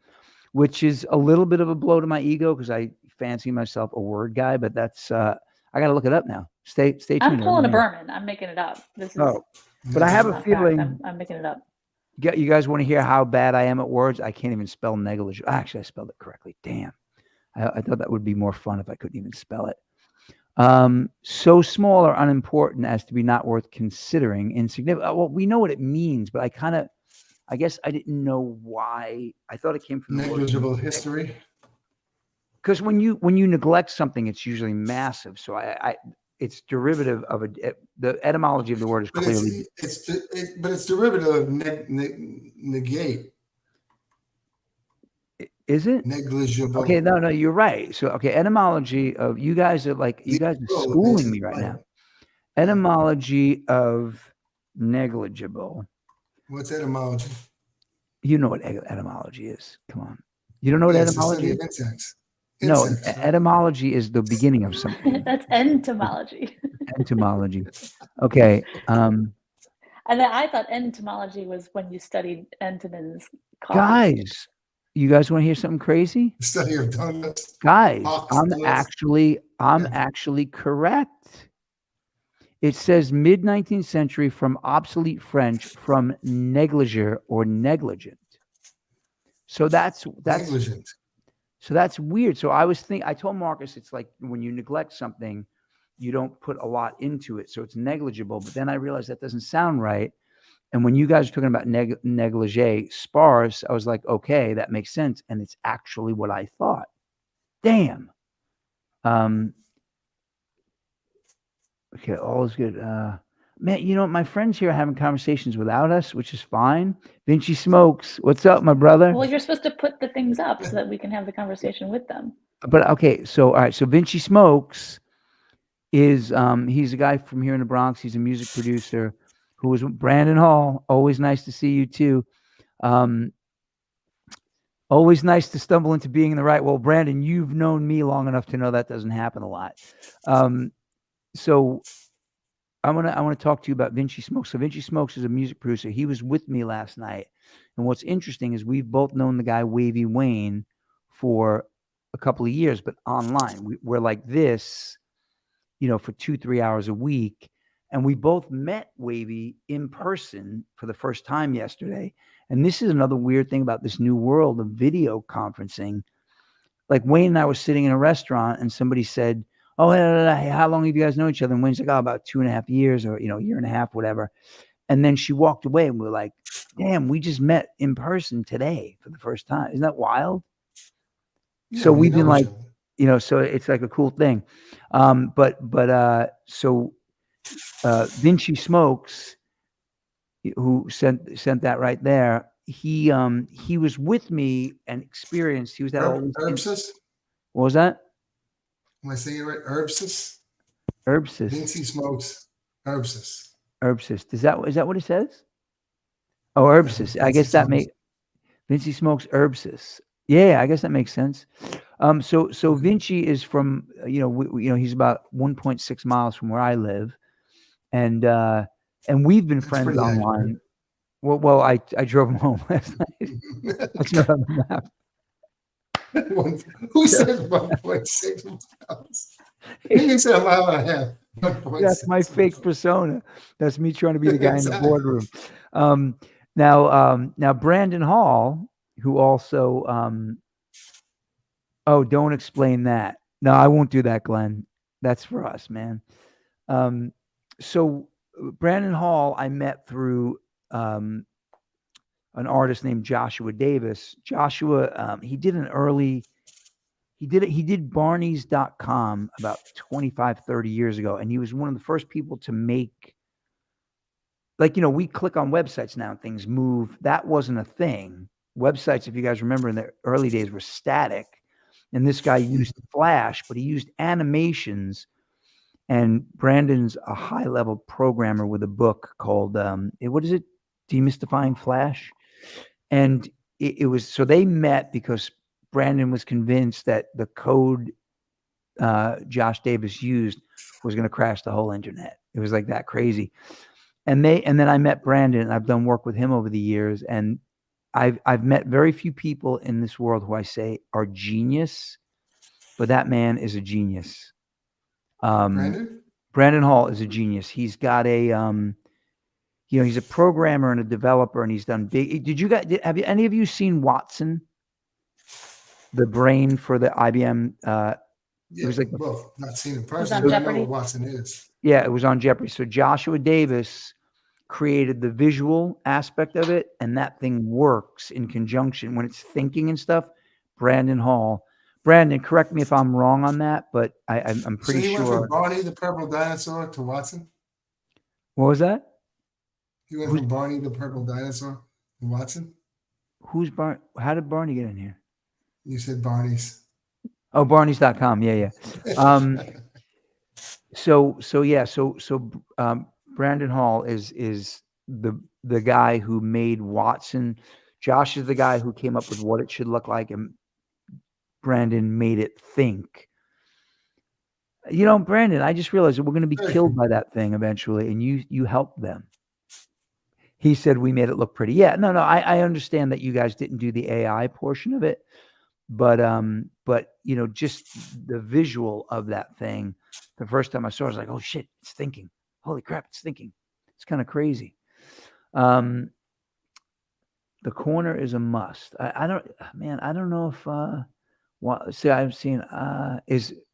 which is a little bit of a blow to my ego because I fancy myself a word guy, but that's I got to look it up now. Stay tuned. I'm pulling a Berman. I'm making it up. But I have a feeling I'm making it up. You guys want to hear how bad I am at words? I can't even spell negligible. Actually, I spelled it correctly. Damn. I thought that would be more fun if I couldn't even spell it. So small or unimportant as to be not worth considering, insignificant. Well, we know what it means, but I guess I didn't know why. I thought it came from negligible history. Because when you neglect something, it's usually massive. So it's derivative of the etymology of the word is clearly. But it's derivative of negate. Is it negligible? Okay, no, you're right. So etymology of you guys are schooling me right now. Etymology of negligible. What's etymology? You know what etymology is. Come on. You don't know what etymology is? Insects. No, etymology is the beginning of something. That's entomology. Entomology. Okay. And then I thought entomology was when you studied Entenmann's cough. Guys, you guys want to hear something crazy? The study of donuts. Guys, I'm actually correct. It says mid-19th century from obsolete French from négligé or negligent. So that's negligent. So that's weird. So I told Marcus, it's like when you neglect something, you don't put a lot into it. So it's negligible. But then I realized that doesn't sound right. And when you guys are talking about negligee, sparse, I was like, okay, that makes sense. And it's actually what I thought. Damn. Okay, all is good. Man, my friends here are having conversations without us, which is fine. Vinci Smokes, what's up, my brother? Well, you're supposed to put the things up so that we can have the conversation with them. But okay, so all right, so Vinci Smokes is he's a guy from here in the Bronx. He's a music producer who was with Brandon Hall. Always nice to see you too. Always nice to stumble into being in the right. Well, Brandon, you've known me long enough to know that doesn't happen a lot. So I want to talk to you about Vinci Smokes. So Vinci Smokes is a music producer. He was with me last night. And what's interesting is we've both known the guy Wavy Wayne for a couple of years, but online. We're like this, for 2-3 hours a week. And we both met Wavy in person for the first time yesterday. And this is another weird thing about this new world of video conferencing. Like Wayne and I were sitting in a restaurant and somebody said, "Oh, hey, how long have you guys known each other?" And Wayne's like, "Oh, about 2.5 years or, a year and a half, whatever." And then she walked away and we were like, "Damn, we just met in person today for the first time." Isn't that wild? Yeah, So we've been like, so it's like a cool thing. So Vinci Smokes, who sent that right there, he was with me and experienced. He was at Herbsis. What was that? Am I saying it right? Herbsis. Herbsis. Vinci Smokes. Herbsis. Herbsis. Is that what it says? Oh, Herbsis. I guess that makes Vinci Smokes Herbsis. Yeah, I guess that makes sense. So Vinci is from he's about 1.6 miles from where I live, and we've been friends online. Well, I drove him home last night. That's not on the map. Who says 1.6 miles? You said a mile and a half. That's my fake persona. That's me trying to be the guy in the boardroom. Now Brandon Hall, who also don't explain that. No, I won't do that, Glenn. That's for us, man. So Brandon Hall, I met through an artist named Joshua Davis. Joshua, he did Barneys.com about 25, 30 years ago. And he was one of the first people to make, we click on websites now and things move. That wasn't a thing. Websites, if you guys remember in the early days, were static. And this guy used Flash, but he used animations. And Brandon's a high-level programmer with a book called, what is it? Demystifying Flash. And it was, so they met because Brandon was convinced that the code Josh Davis used was going to crash the whole internet. It was like that crazy. And then I met Brandon, and I've done work with him over the years. And I've met very few people in this world who I say are genius, but that man is a genius. Brandon Hall is a genius. He's got a, he's a programmer and a developer, and he's done big. Have any of you seen Watson? The brain for the IBM. It was not seen in person. I know what Watson is. Yeah, it was on Jeopardy. So Joshua Davis created the visual aspect of it, and that thing works in conjunction when it's thinking and stuff. Brandon Hall. Brandon, correct me if I'm wrong on that, but I'm pretty sure. So he went from Barney the Purple Dinosaur to Watson? What was that? He went from Barney the Purple Dinosaur to Watson? Who's Barney? How did Barney get in here? You said Barney's. Oh, Barneys.com. Yeah. So Brandon Hall is the guy who made Watson. Josh is the guy who came up with what it should look like, and Brandon made it think. Brandon, I just realized that we're going to be killed by that thing eventually, and you helped them. He said we made it look pretty. Yeah, no, I understand that you guys didn't do the AI portion of it, but just the visual of that thing. The first time I saw it, I was like, oh shit, it's thinking. Holy crap, it's thinking. It's kind of crazy. The corner is a must. I don't know if see, I've seen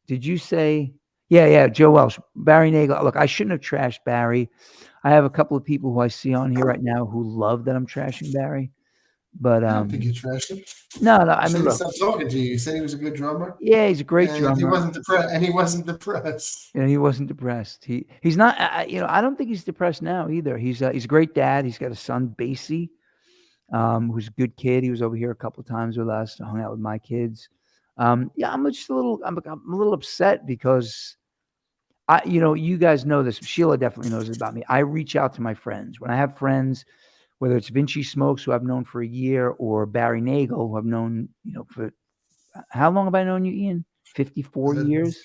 did you say Joe Welsh, Barry Nagel. Look, I shouldn't have trashed Barry. I have a couple of people who I see on here right now who love that I'm trashing Barry. But I don't think you trashed him. No. I mean, look, stopped talking to you. You said he was a good drummer. Yeah, he's a great drummer. He wasn't depressed. He wasn't depressed. He's not. I don't think he's depressed now either. He's a great dad. He's got a son, Basie, who's a good kid. He was over here a couple of times with us, hung out with my kids. I'm just a little upset because you guys know this. Sheila definitely knows this about me. I reach out to my friends when I have friends. whether it's Vinci Smokes, who I've known for a year, or Barry Nagel, who I've known, for how long have I known you, Ian? 54 years?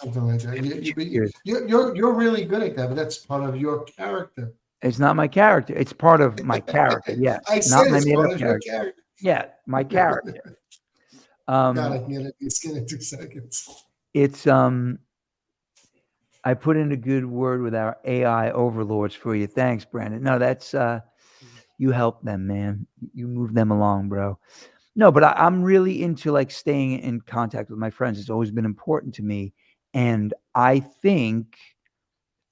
Something like that. 52 years. You're really good at that, but that's part of your character. It's not my character. It's part of my character. Yes. I Not said my it's made part up of your character. character. Yeah, my character. God, I can get it. Your skin in 2 seconds. It's I put in a good word with our AI overlords for you. Thanks, Brandon. No, that's you help them, man. You move them along, bro. No, but I'm really into like staying in contact with my friends. It's always been important to me, and I think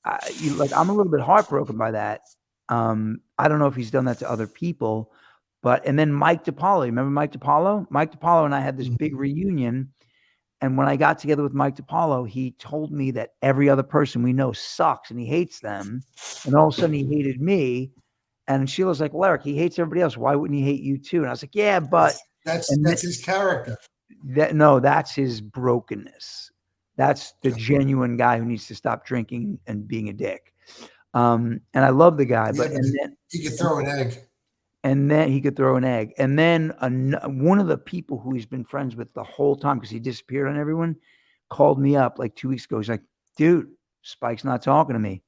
I'm a little bit heartbroken by that. I don't know if he's done that to other people, and then Mike DiPaolo. Remember Mike DiPaolo? Mike DiPaolo and I had this big reunion. And when I got together with Mike DiPaolo, he told me that every other person we know sucks and he hates them. And all of a sudden he hated me. And Sheila's like, well, Eric, he hates everybody else. Why wouldn't he hate you too? And I was like, yeah, but that's his character. That's his brokenness. That's the genuine guy who needs to stop drinking and being a dick. And I love the guy, but then he could throw an egg. And then he could throw an egg. And then one of the people who he's been friends with the whole time, because he disappeared on everyone, called me up like 2 weeks ago. He's like, dude, Spike's not talking to me.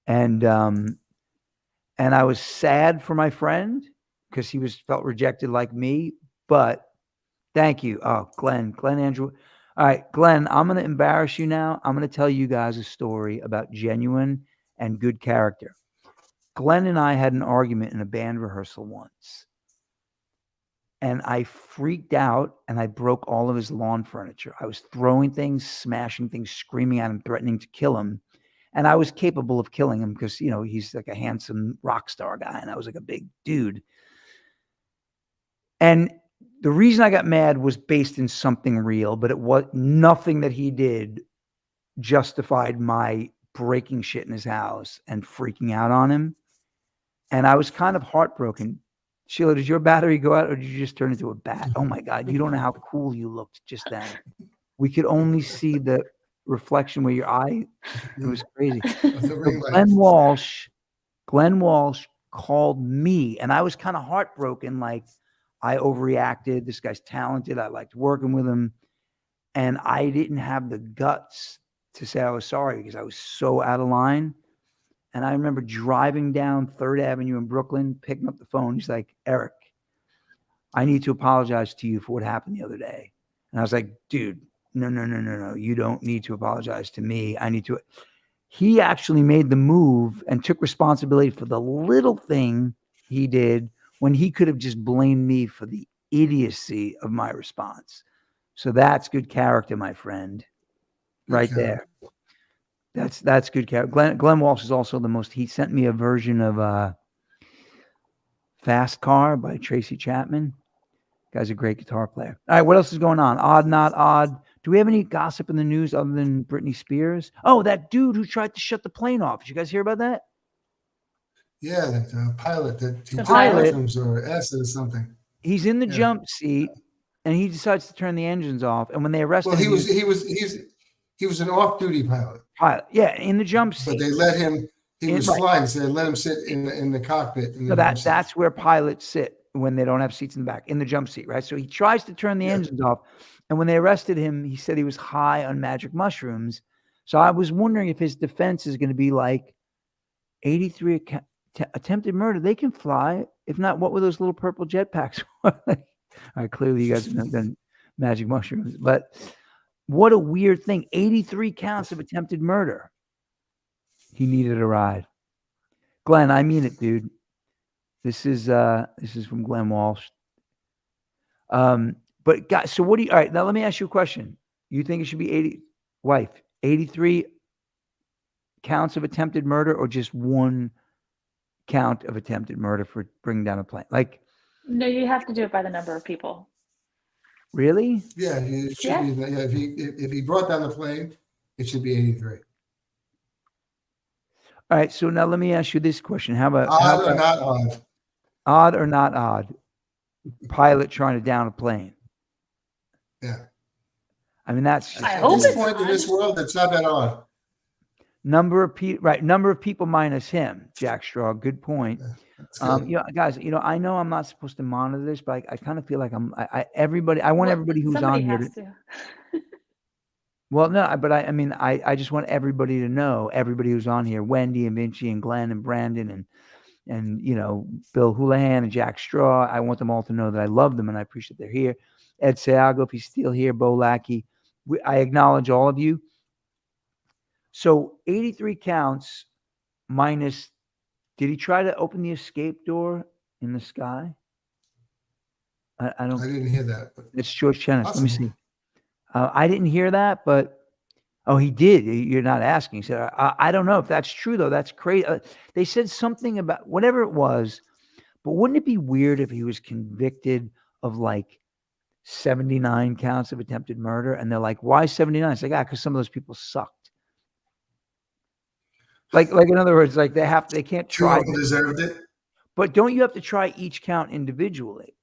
And I was sad for my friend because he felt rejected like me. But thank you. Oh, Glenn Andrew. All right, Glenn, I'm going to embarrass you now. I'm going to tell you guys a story about genuine and good character. Glenn and I had an argument in a band rehearsal once, and I freaked out and I broke all of his lawn furniture. I was throwing things, smashing things, screaming at him, threatening to kill him. And I was capable of killing him because, he's like a handsome rock star guy and I was like a big dude. And the reason I got mad was based in something real, but it was nothing that he did justified my breaking shit in his house and freaking out on him. And I was kind of heartbroken. Sheila, did your battery go out or did you just turn into a bat? Oh my God, you don't know how cool you looked just then. We could only see the reflection where your eye, it was crazy. So Glenn Walsh called me and I was kind of heartbroken. Like I overreacted. This guy's talented. I liked working with him. And I didn't have the guts to say I was sorry because I was so out of line. And I remember driving down 3rd Avenue in Brooklyn, picking up the phone. He's like, Eric, I need to apologize to you for what happened the other day. And I was like, dude, no. You don't need to apologize to me. I need to. He actually made the move and took responsibility for the little thing he did when he could have just blamed me for the idiocy of my response. So that's good character, my friend, right there. That's good character. Glenn Walsh is also he sent me a version of Fast Car by Tracy Chapman. Guy's a great guitar player. All right, what else is going on? Odd, not odd. Do we have any gossip in the news other than Britney Spears? Oh, that dude who tried to shut the plane off. Did you guys hear about that? Yeah, that pilot that he took pilot mushrooms or acid or something. He's in the jump seat and he decides to turn the engines off. And when they arrested him, he was an off-duty pilot. Yeah, in the jump seat. But they let him. He was flying, so they let him sit in the cockpit. That's where pilots sit when they don't have seats in the back, in the jump seat, right? So he tries to turn the engines off, and when they arrested him, he said he was high on magic mushrooms. So I was wondering if his defense is going to be like 83 attempted murder. They can fly. If not, what were those little purple jetpacks? All right, clearly you guys have done magic mushrooms, but. What a weird thing. 83 counts of attempted murder. He needed a ride. Glenn, I mean it, dude. This is from Glenn Walsh. But guys, so all right, now let me ask you a question. You think it should be 83 counts of attempted murder or just one count of attempted murder for bringing down a plane? No, you have to do it by the number of people. Really? Yeah, it should be. Yeah, if he brought down the plane, it should be 83. All right, so now let me ask you this question: How about odd or not odd? Odd or not odd? Pilot trying to down a plane. Yeah. I mean, that's I hope at this point in this world, it's not that odd. Number of people minus him. Jack Straw. Good point. Guys, I know I'm not supposed to monitor this, but I kind of feel like I want everybody who's on here to. Well, no, but I just want everybody to know, everybody who's on here, Wendy and Vinci and Glenn and Brandon and Bill Houlihan and Jack Straw. I want them all to know that I love them and I appreciate they're here. Ed Seago, if he's still here, Bo Lackey. I acknowledge all of you. So 83 counts minus, did he try to open the escape door in the sky? I didn't hear that. It's George Chenis. Let me see. I didn't hear that, but he did. You're not asking. He said, I don't know if that's true, though. That's crazy. They said something about whatever it was, but wouldn't it be weird if he was convicted of like 79 counts of attempted murder? And they're like, why 79? It's like, because some of those people sucked. Like in other words, like they can't try. Deserved it. But don't you have to try each count individually?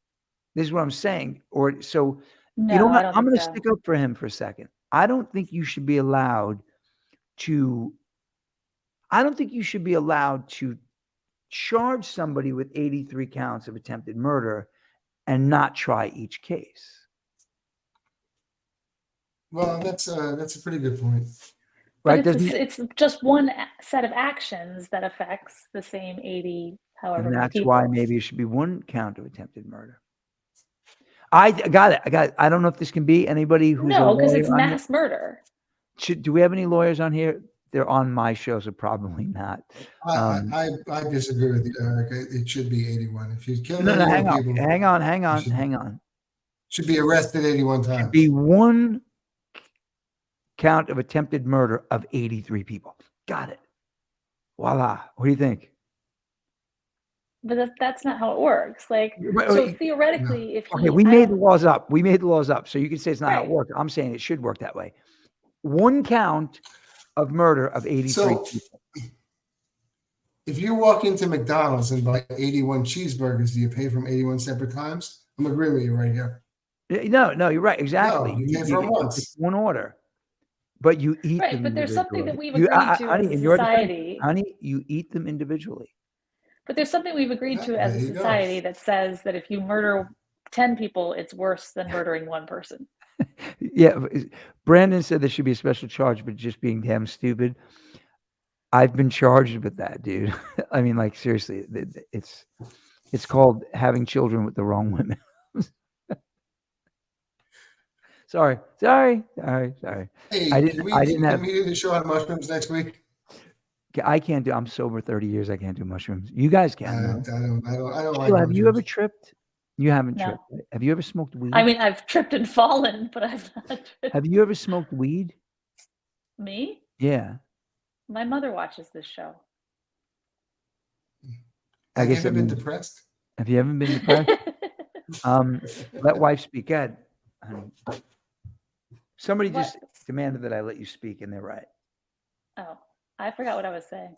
This is what I'm saying. No, I'm going to stick up for him for a second. I don't think you should be allowed to charge somebody with 83 counts of attempted murder and not try each case. Well, that's a pretty good point. Right? It's just one set of actions that affects the same 80, however many people. And that's why maybe it should be one count of attempted murder. I got it. I don't know if this can be anybody who's because it's mass murder. Do we have any lawyers on here? They're on my show, so probably not. I disagree with you, Eric. It should be 81. If you kill people, hang on. Should be arrested 81 times. Should be one count of attempted murder of 83 people. Got it. Voila. What do you think? But that's not how it works. So theoretically, if we made the laws up. So you can say it's not how it works. I'm saying it should work that way. One count of murder of 83 people. If you walk into McDonald's and buy 81 cheeseburgers, do you pay from 81 separate times? I'm agreeing with you right here. No, you're right. Exactly. No, you pay for once. It's one order. But you eat them. But there's something that we've agreed to as a society. Honey, you eat them individually. But there's something we've agreed to as a society that says that if you murder 10 people, it's worse than murdering one person. Yeah. Brandon said there should be a special charge for just being damn stupid. I've been charged with that, dude. I mean, like, seriously, it's called having children with the wrong women. Sorry. Hey, I didn't have. Can we do the show on mushrooms next week? I can't do. I'm sober 30 years. I can't do mushrooms. You guys can. I don't like. Have you ever tripped? You haven't tripped. Have you ever smoked weed? I mean, I've tripped and fallen, but I've not tripped. Have you ever smoked weed? Me? Yeah. My mother watches this show. Have you ever been depressed? Have you ever been depressed? Let wife speak. Go ahead. Somebody just demanded that I let you speak, and they're right. Oh, I forgot what I was saying.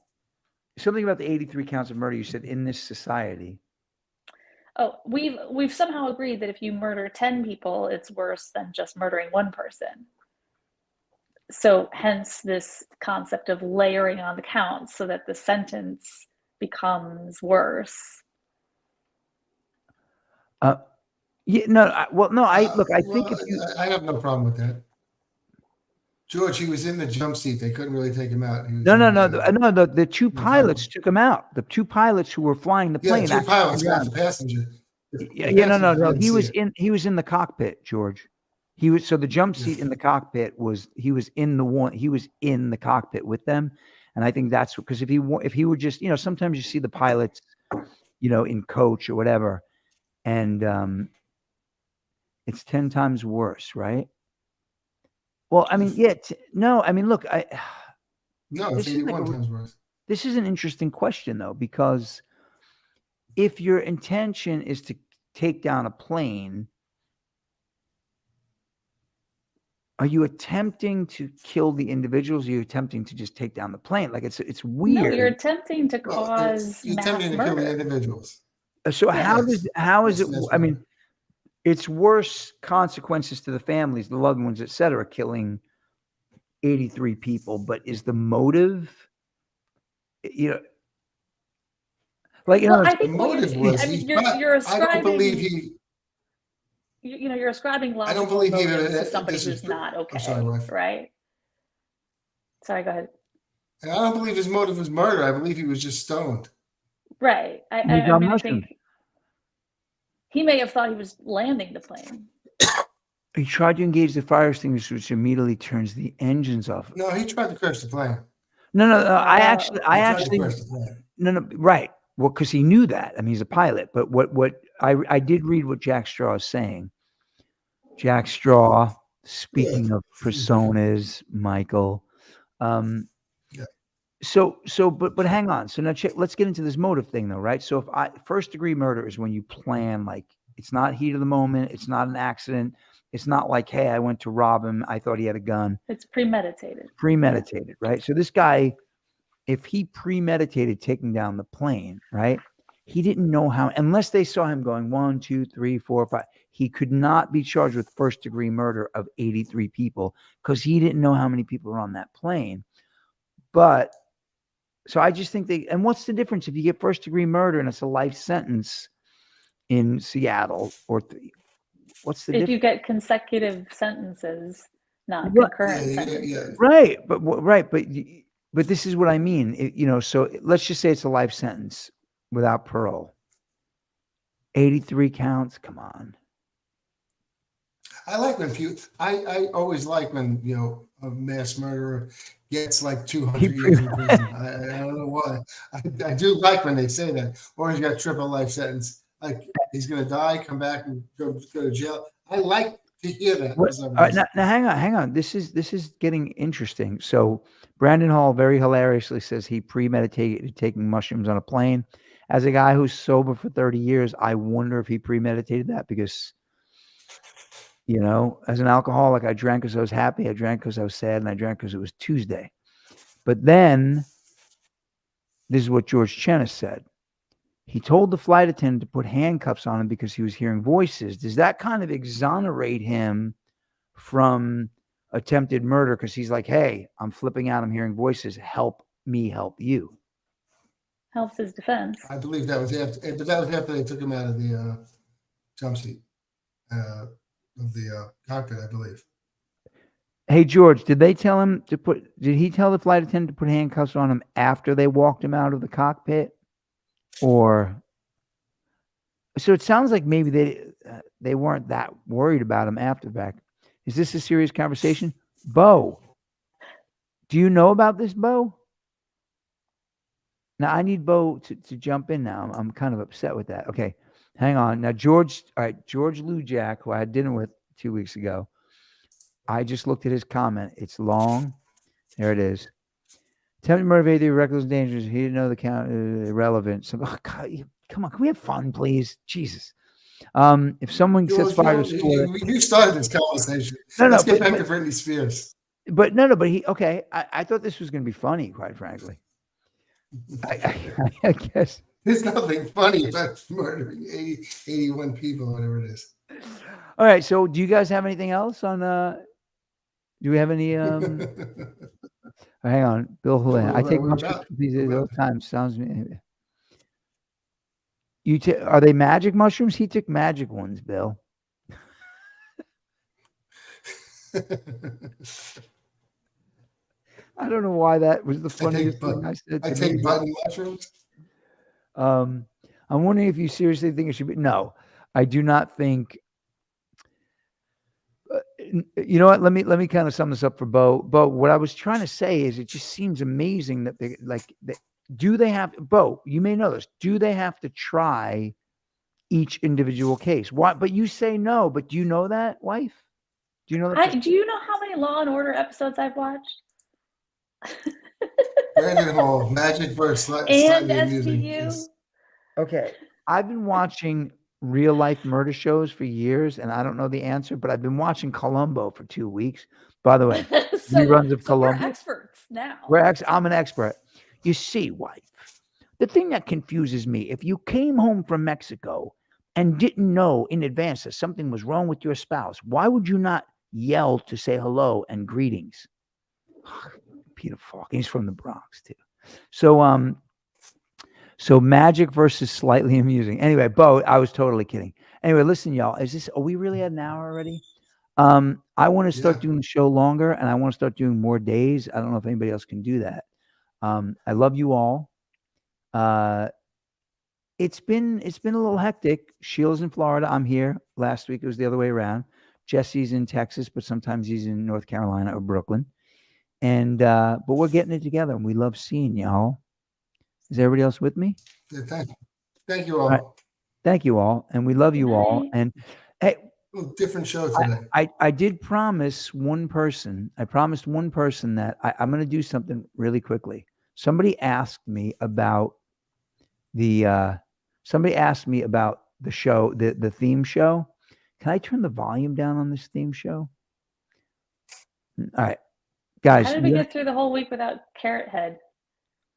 Something about the 83 counts of murder. You said in this society. Oh, we've somehow agreed that if you murder 10 people, it's worse than just murdering one person. So hence this concept of layering on the counts so that the sentence becomes worse. I think if you... I have no problem with that. George, he was in the jump seat. They couldn't really take him out. No. The two pilots took him out. The two pilots who were flying the plane. Yeah, two pilots, not the passenger. No. He was in the cockpit, George. So the jump seat in the cockpit he was in the cockpit with them. And I think that's because if he were just, sometimes you see the pilots, in coach or whatever, and it's 10 times worse, right? Well, I mean, look, it's 81 times worse. This is an interesting question, though, because if your intention is to take down a plane, are you attempting to kill the individuals? Or are you attempting to just take down the plane? Like it's weird. No, you're attempting to cause you're mass attempting to murder. kill the individuals. So how is it? I mean, it's worse consequences to the families, the loved ones, etc. Killing 83 people, but is the motive, like, I the think motive was you're I don't believe ascribing. You're ascribing I don't logical believe motives to somebody this who's is. not okay. I'm sorry, wife. Right? Sorry, go ahead. I don't believe his motive was murder. I believe he was just stoned. Right. I think he may have thought he was landing the plane. He tried to engage the fire extinguisher, which immediately turns the engines off. No, he tried to crash the plane. No. I actually, no. Right. Well, because he knew that. I mean, he's a pilot. But what I did read what Jack Straw is saying. Jack Straw, speaking of personas, Michael. But hang on. So now let's get into this motive thing, though, right? So first degree murder is when you plan, like, it's not heat of the moment, it's not an accident, it's not like, hey, I went to rob him, I thought he had a gun. It's premeditated. Right? So this guy, if he premeditated taking down the plane, right? He didn't know how, unless they saw him going 1, 2, 3, 4, 5. He could not be charged with first degree murder of 83 people because he didn't know how many people were on that plane. But so I just think and what's the difference if you get first degree murder and it's a life sentence in Seattle, or what's the difference? If you get consecutive sentences, not concurrent sentences. Right. But this is what I mean. So let's just say it's a life sentence without parole. 83 counts. Come on. I like when I always like when a mass murderer gets like 200 years in prison. I don't know why. I do like when they say that. Or he's got triple life sentence. Like he's gonna die, come back and go to jail. I like to hear that. Now hang on. This is getting interesting. So Brandon Hall very hilariously says he premeditated taking mushrooms on a plane. As a guy who's sober for 30 years, I wonder if he premeditated that because, as an alcoholic, I drank because I was happy, I drank because I was sad, and I drank because it was Tuesday. But then, this is what George Chenis said. He told the flight attendant to put handcuffs on him because he was hearing voices. Does that kind of exonerate him from attempted murder? Because he's like, hey, I'm flipping out, I'm hearing voices. Help me help you. Helps his defense. I believe that was after they took him out of the jump seat of the cockpit, I believe. Hey George, did he tell the flight attendant to put handcuffs on him after they walked him out of the cockpit? Or so it sounds like maybe they weren't that worried about him after the fact. Is this a serious conversation? Bo, do you know about this, Bo? Now I need Bo to jump in now. I'm kind of upset with that. Okay, hang on. Now George Lujak, who I had dinner with 2 weeks ago, I just looked at his comment. It's long. There it is. Attempted murder of 83 reckless and dangerous. He didn't know the count irrelevant. So, God, come on, can we have fun, please? Jesus. If someone sets fire to school, you started this conversation. Let's get back to Britney Spears. But okay. I thought this was going to be funny, quite frankly. I guess there's nothing funny about murdering 81 people, whatever it is. All right. So, do you guys have anything else on? Do we have any? Hang on, Bill Helene. I take mushrooms these days all the time. Sounds me. Are they magic mushrooms? He took magic ones, Bill. I don't know why that was the funniest thing I said. I take button mushrooms. I'm wondering if you seriously think it should be. No, I do not think. You know what? Let me kind of sum this up for Bo. Bo, what I was trying to say is, it just seems amazing that do they have, Bo? You may know this. Do they have to try each individual case? What? But you say no. But do you know that, wife? Do you know that? Do you know how many Law and Order episodes I've watched? Brandon Hall, Magic Verse, and SVU. Okay, I've been watching real life murder shows for years, and I don't know the answer, but I've been watching Columbo for 2 weeks. By the way, reruns of Columbo. We're experts now. I'm an expert. You see, wife, the thing that confuses me, if you came home from Mexico and didn't know in advance that something was wrong with your spouse, why would you not yell to say hello and greetings? Peter Falk. He's from the Bronx too. So magic versus slightly amusing. Anyway, Bo, I was totally kidding. Anyway, listen, y'all. Are we really at an hour already? I want to start doing the show longer, and I want to start doing more days. I don't know if anybody else can do that. I love you all. It's been a little hectic. Sheila's in Florida. I'm here. Last week it was the other way around. Jesse's in Texas, but sometimes he's in North Carolina or Brooklyn. And but we're getting it together, and we love seeing y'all. Is everybody else with me? Yeah, thank you all. Right. Thank you all, and we love you all. And hey, different show today. I did promise one person. I promised one person that I'm going to do something really quickly. Somebody asked me about the show, the theme show. Can I turn the volume down on this theme show? All right, guys. How did we get through the whole week without Carrot Head?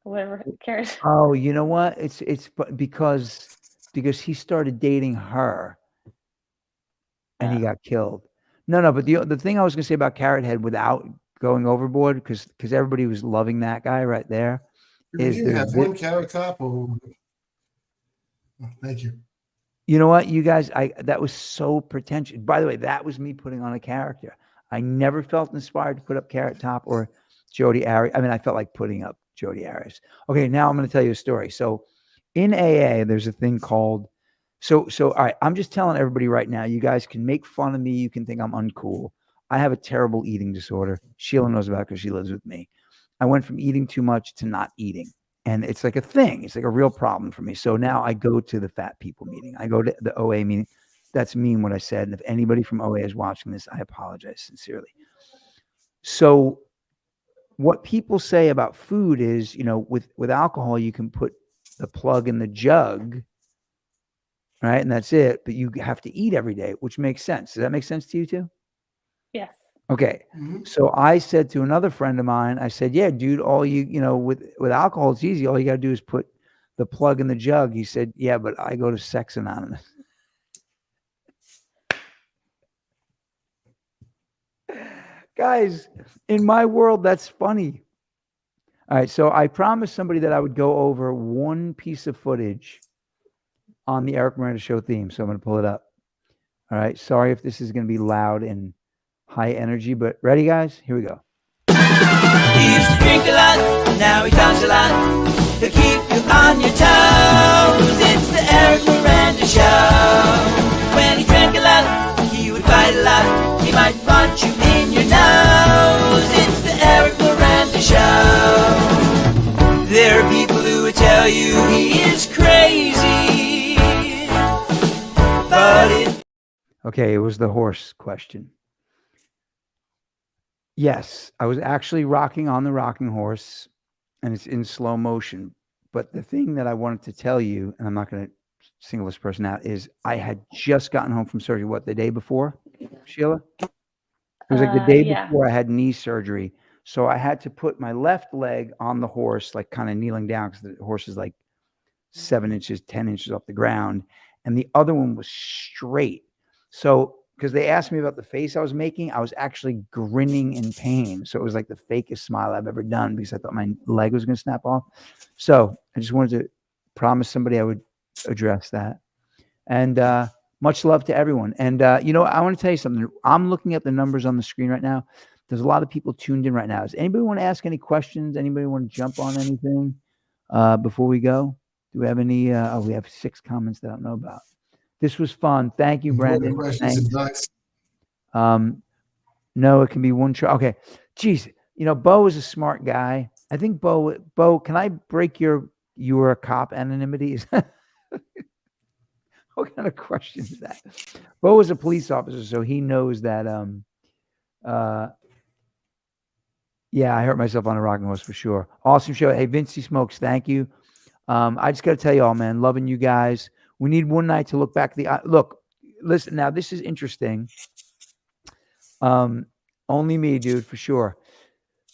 Whatever, Carrot. Oh, you know what? It's because he started dating her, and he got killed. No. But the thing I was going to say about Carrot Head, without going overboard, because everybody was loving that guy right there. You have one Carrot Top. Thank you. You know what, you guys? That was so pretentious. By the way, that was me putting on a character. I never felt inspired to put up Carrot Top or Jodi Arias. I mean, I felt like putting up Jodi Arias. Okay, now I'm going to tell you a story. So, in AA, there's a thing called. So all right. I'm just telling everybody right now. You guys can make fun of me. You can think I'm uncool. I have a terrible eating disorder. Sheila knows about it because she lives with me. I went from eating too much to not eating. And it's like a thing. It's like a real problem for me. So now I go to the fat people meeting. I go to the OA meeting. That's mean what I said. And if anybody from OA is watching this, I apologize sincerely. So what people say about food is, with alcohol, you can put the plug in the jug, right? And that's it. But you have to eat every day, which makes sense. Does that make sense to you too? Yes. Okay. Mm-hmm. So I said to another friend of mine, I said, yeah, dude, with alcohol, it's easy. All you got to do is put the plug in the jug. He said, yeah, but I go to Sex Anonymous. Guys, in my world, that's funny. All right. So I promised somebody that I would go over one piece of footage on the Eric Miranda Show theme. So I'm going to pull it up. All right. Sorry if this is going to be loud and high energy, but ready, guys? Here we go. He used to drink a lot, now he talks a lot. He'll keep you on your toes. It's the Eric Miranda Show. When he drank a lot, he would fight a lot. He might punch you in your nose. It's the Eric Miranda Show. There are people who would tell you he is crazy, but okay, it was the horse question. Yes, I was actually rocking on the rocking horse, and it's in slow motion. But the thing that I wanted to tell you, and I'm not going to single this person out, is I had just gotten home from surgery, the day before, Sheila? It was like the day before I had knee surgery. So I had to put my left leg on the horse, like kind of kneeling down, because the horse is like 7 inches, 10 inches off the ground. And the other one was straight. So because they asked me about the face I was making, I was actually grinning in pain. So it was like the fakest smile I've ever done because I thought my leg was going to snap off. So I just wanted to promise somebody I would address that. And much love to everyone. And, I want to tell you something. I'm looking at the numbers on the screen right now. There's a lot of people tuned in right now. Does anybody want to ask any questions? Anybody want to jump on anything before we go? Do we have any? We have 6 comments that I don't know about. This was fun. Thank you, Brandon. No, it can be one try. Okay. Geez, Bo is a smart guy. I think Bo, can I break you were a cop anonymity? What kind of question is that? Bo is a police officer, so he knows that. Yeah, I hurt myself on a rocking horse for sure. Awesome show. Hey, Vincey Smokes, thank you. I just got to tell you all, man, loving you guys. We need one night to look back at look, listen, now this is interesting. Only me, dude, for sure.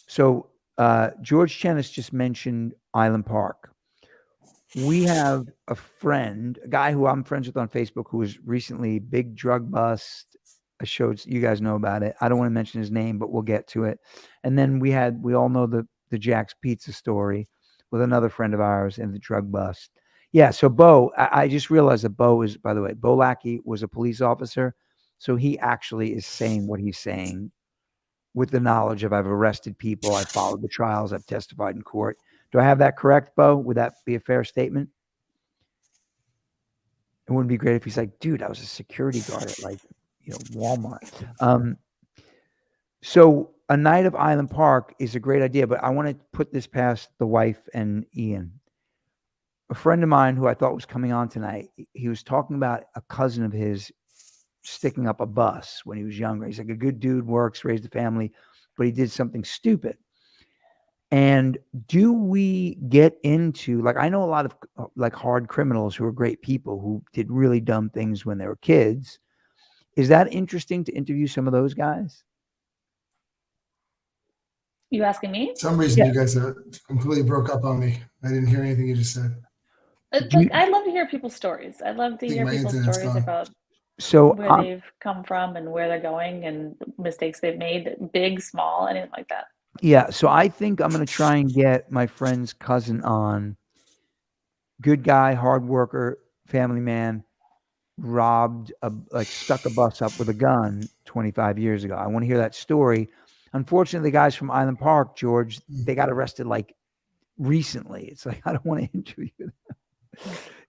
So George Chenis just mentioned Island Park. We have a friend, a guy who I'm friends with on Facebook, who was recently big drug bust, I showed you guys know about it. I don't want to mention his name, but we'll get to it. And then we all know the Jack's Pizza story with another friend of ours and the drug bust. Yeah. So Bo, I just realized that Bo is, by the way, Bo Lackey was a police officer. So he actually is saying what he's saying with the knowledge of I've arrested people, I've followed the trials, I've testified in court. Do I have that correct, Bo? Would that be a fair statement? It wouldn't be great if he's like, dude, I was a security guard at Walmart. So a night of Island Park is a great idea, but I want to put this past the wife and Ian. A friend of mine who I thought was coming on tonight, he was talking about a cousin of his sticking up a bus when he was younger. He's like a good dude, works, raised a family, but he did something stupid. And do we get into, like, I know a lot of like hard criminals who are great people who did really dumb things when they were kids. Is that interesting to interview some of those guys? You asking me? For some reason, you guys completely broke up on me. I didn't hear anything you just said. I love to hear people's stories. I love to hear people's stories about where they've come from and where they're going and mistakes they've made, big, small, anything like that. Yeah. So I think I'm going to try and get my friend's cousin on. Good guy, hard worker, family man, stuck a bus up with a gun 25 years ago. I want to hear that story. Unfortunately, the guys from Island Park, George, they got arrested like recently. It's like, I don't want to interview them.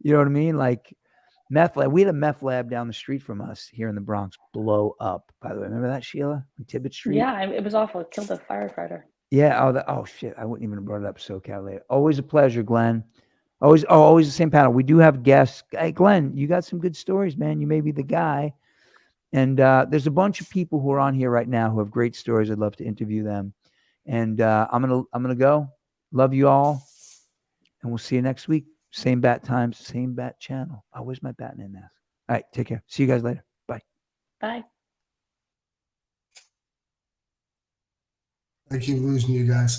You know what I mean? Like meth lab. We had a meth lab down the street from us here in the Bronx blow up, by the way. Remember that, Sheila? On Tibbet Street? Yeah, it was awful. It killed a firefighter. Yeah. Oh, shit. I wouldn't even have brought it up SoCal later. Always a pleasure, Glenn. Always the same panel. We do have guests. Hey, Glenn, you got some good stories, man. You may be the guy. And there's a bunch of people who are on here right now who have great stories. I'd love to interview them. And I'm gonna go. Love you all, and we'll see you next week. Same bat times, same bat channel. Oh, where's my Batman mask? All right, take care. See you guys later. Bye. Bye. I keep losing you guys. So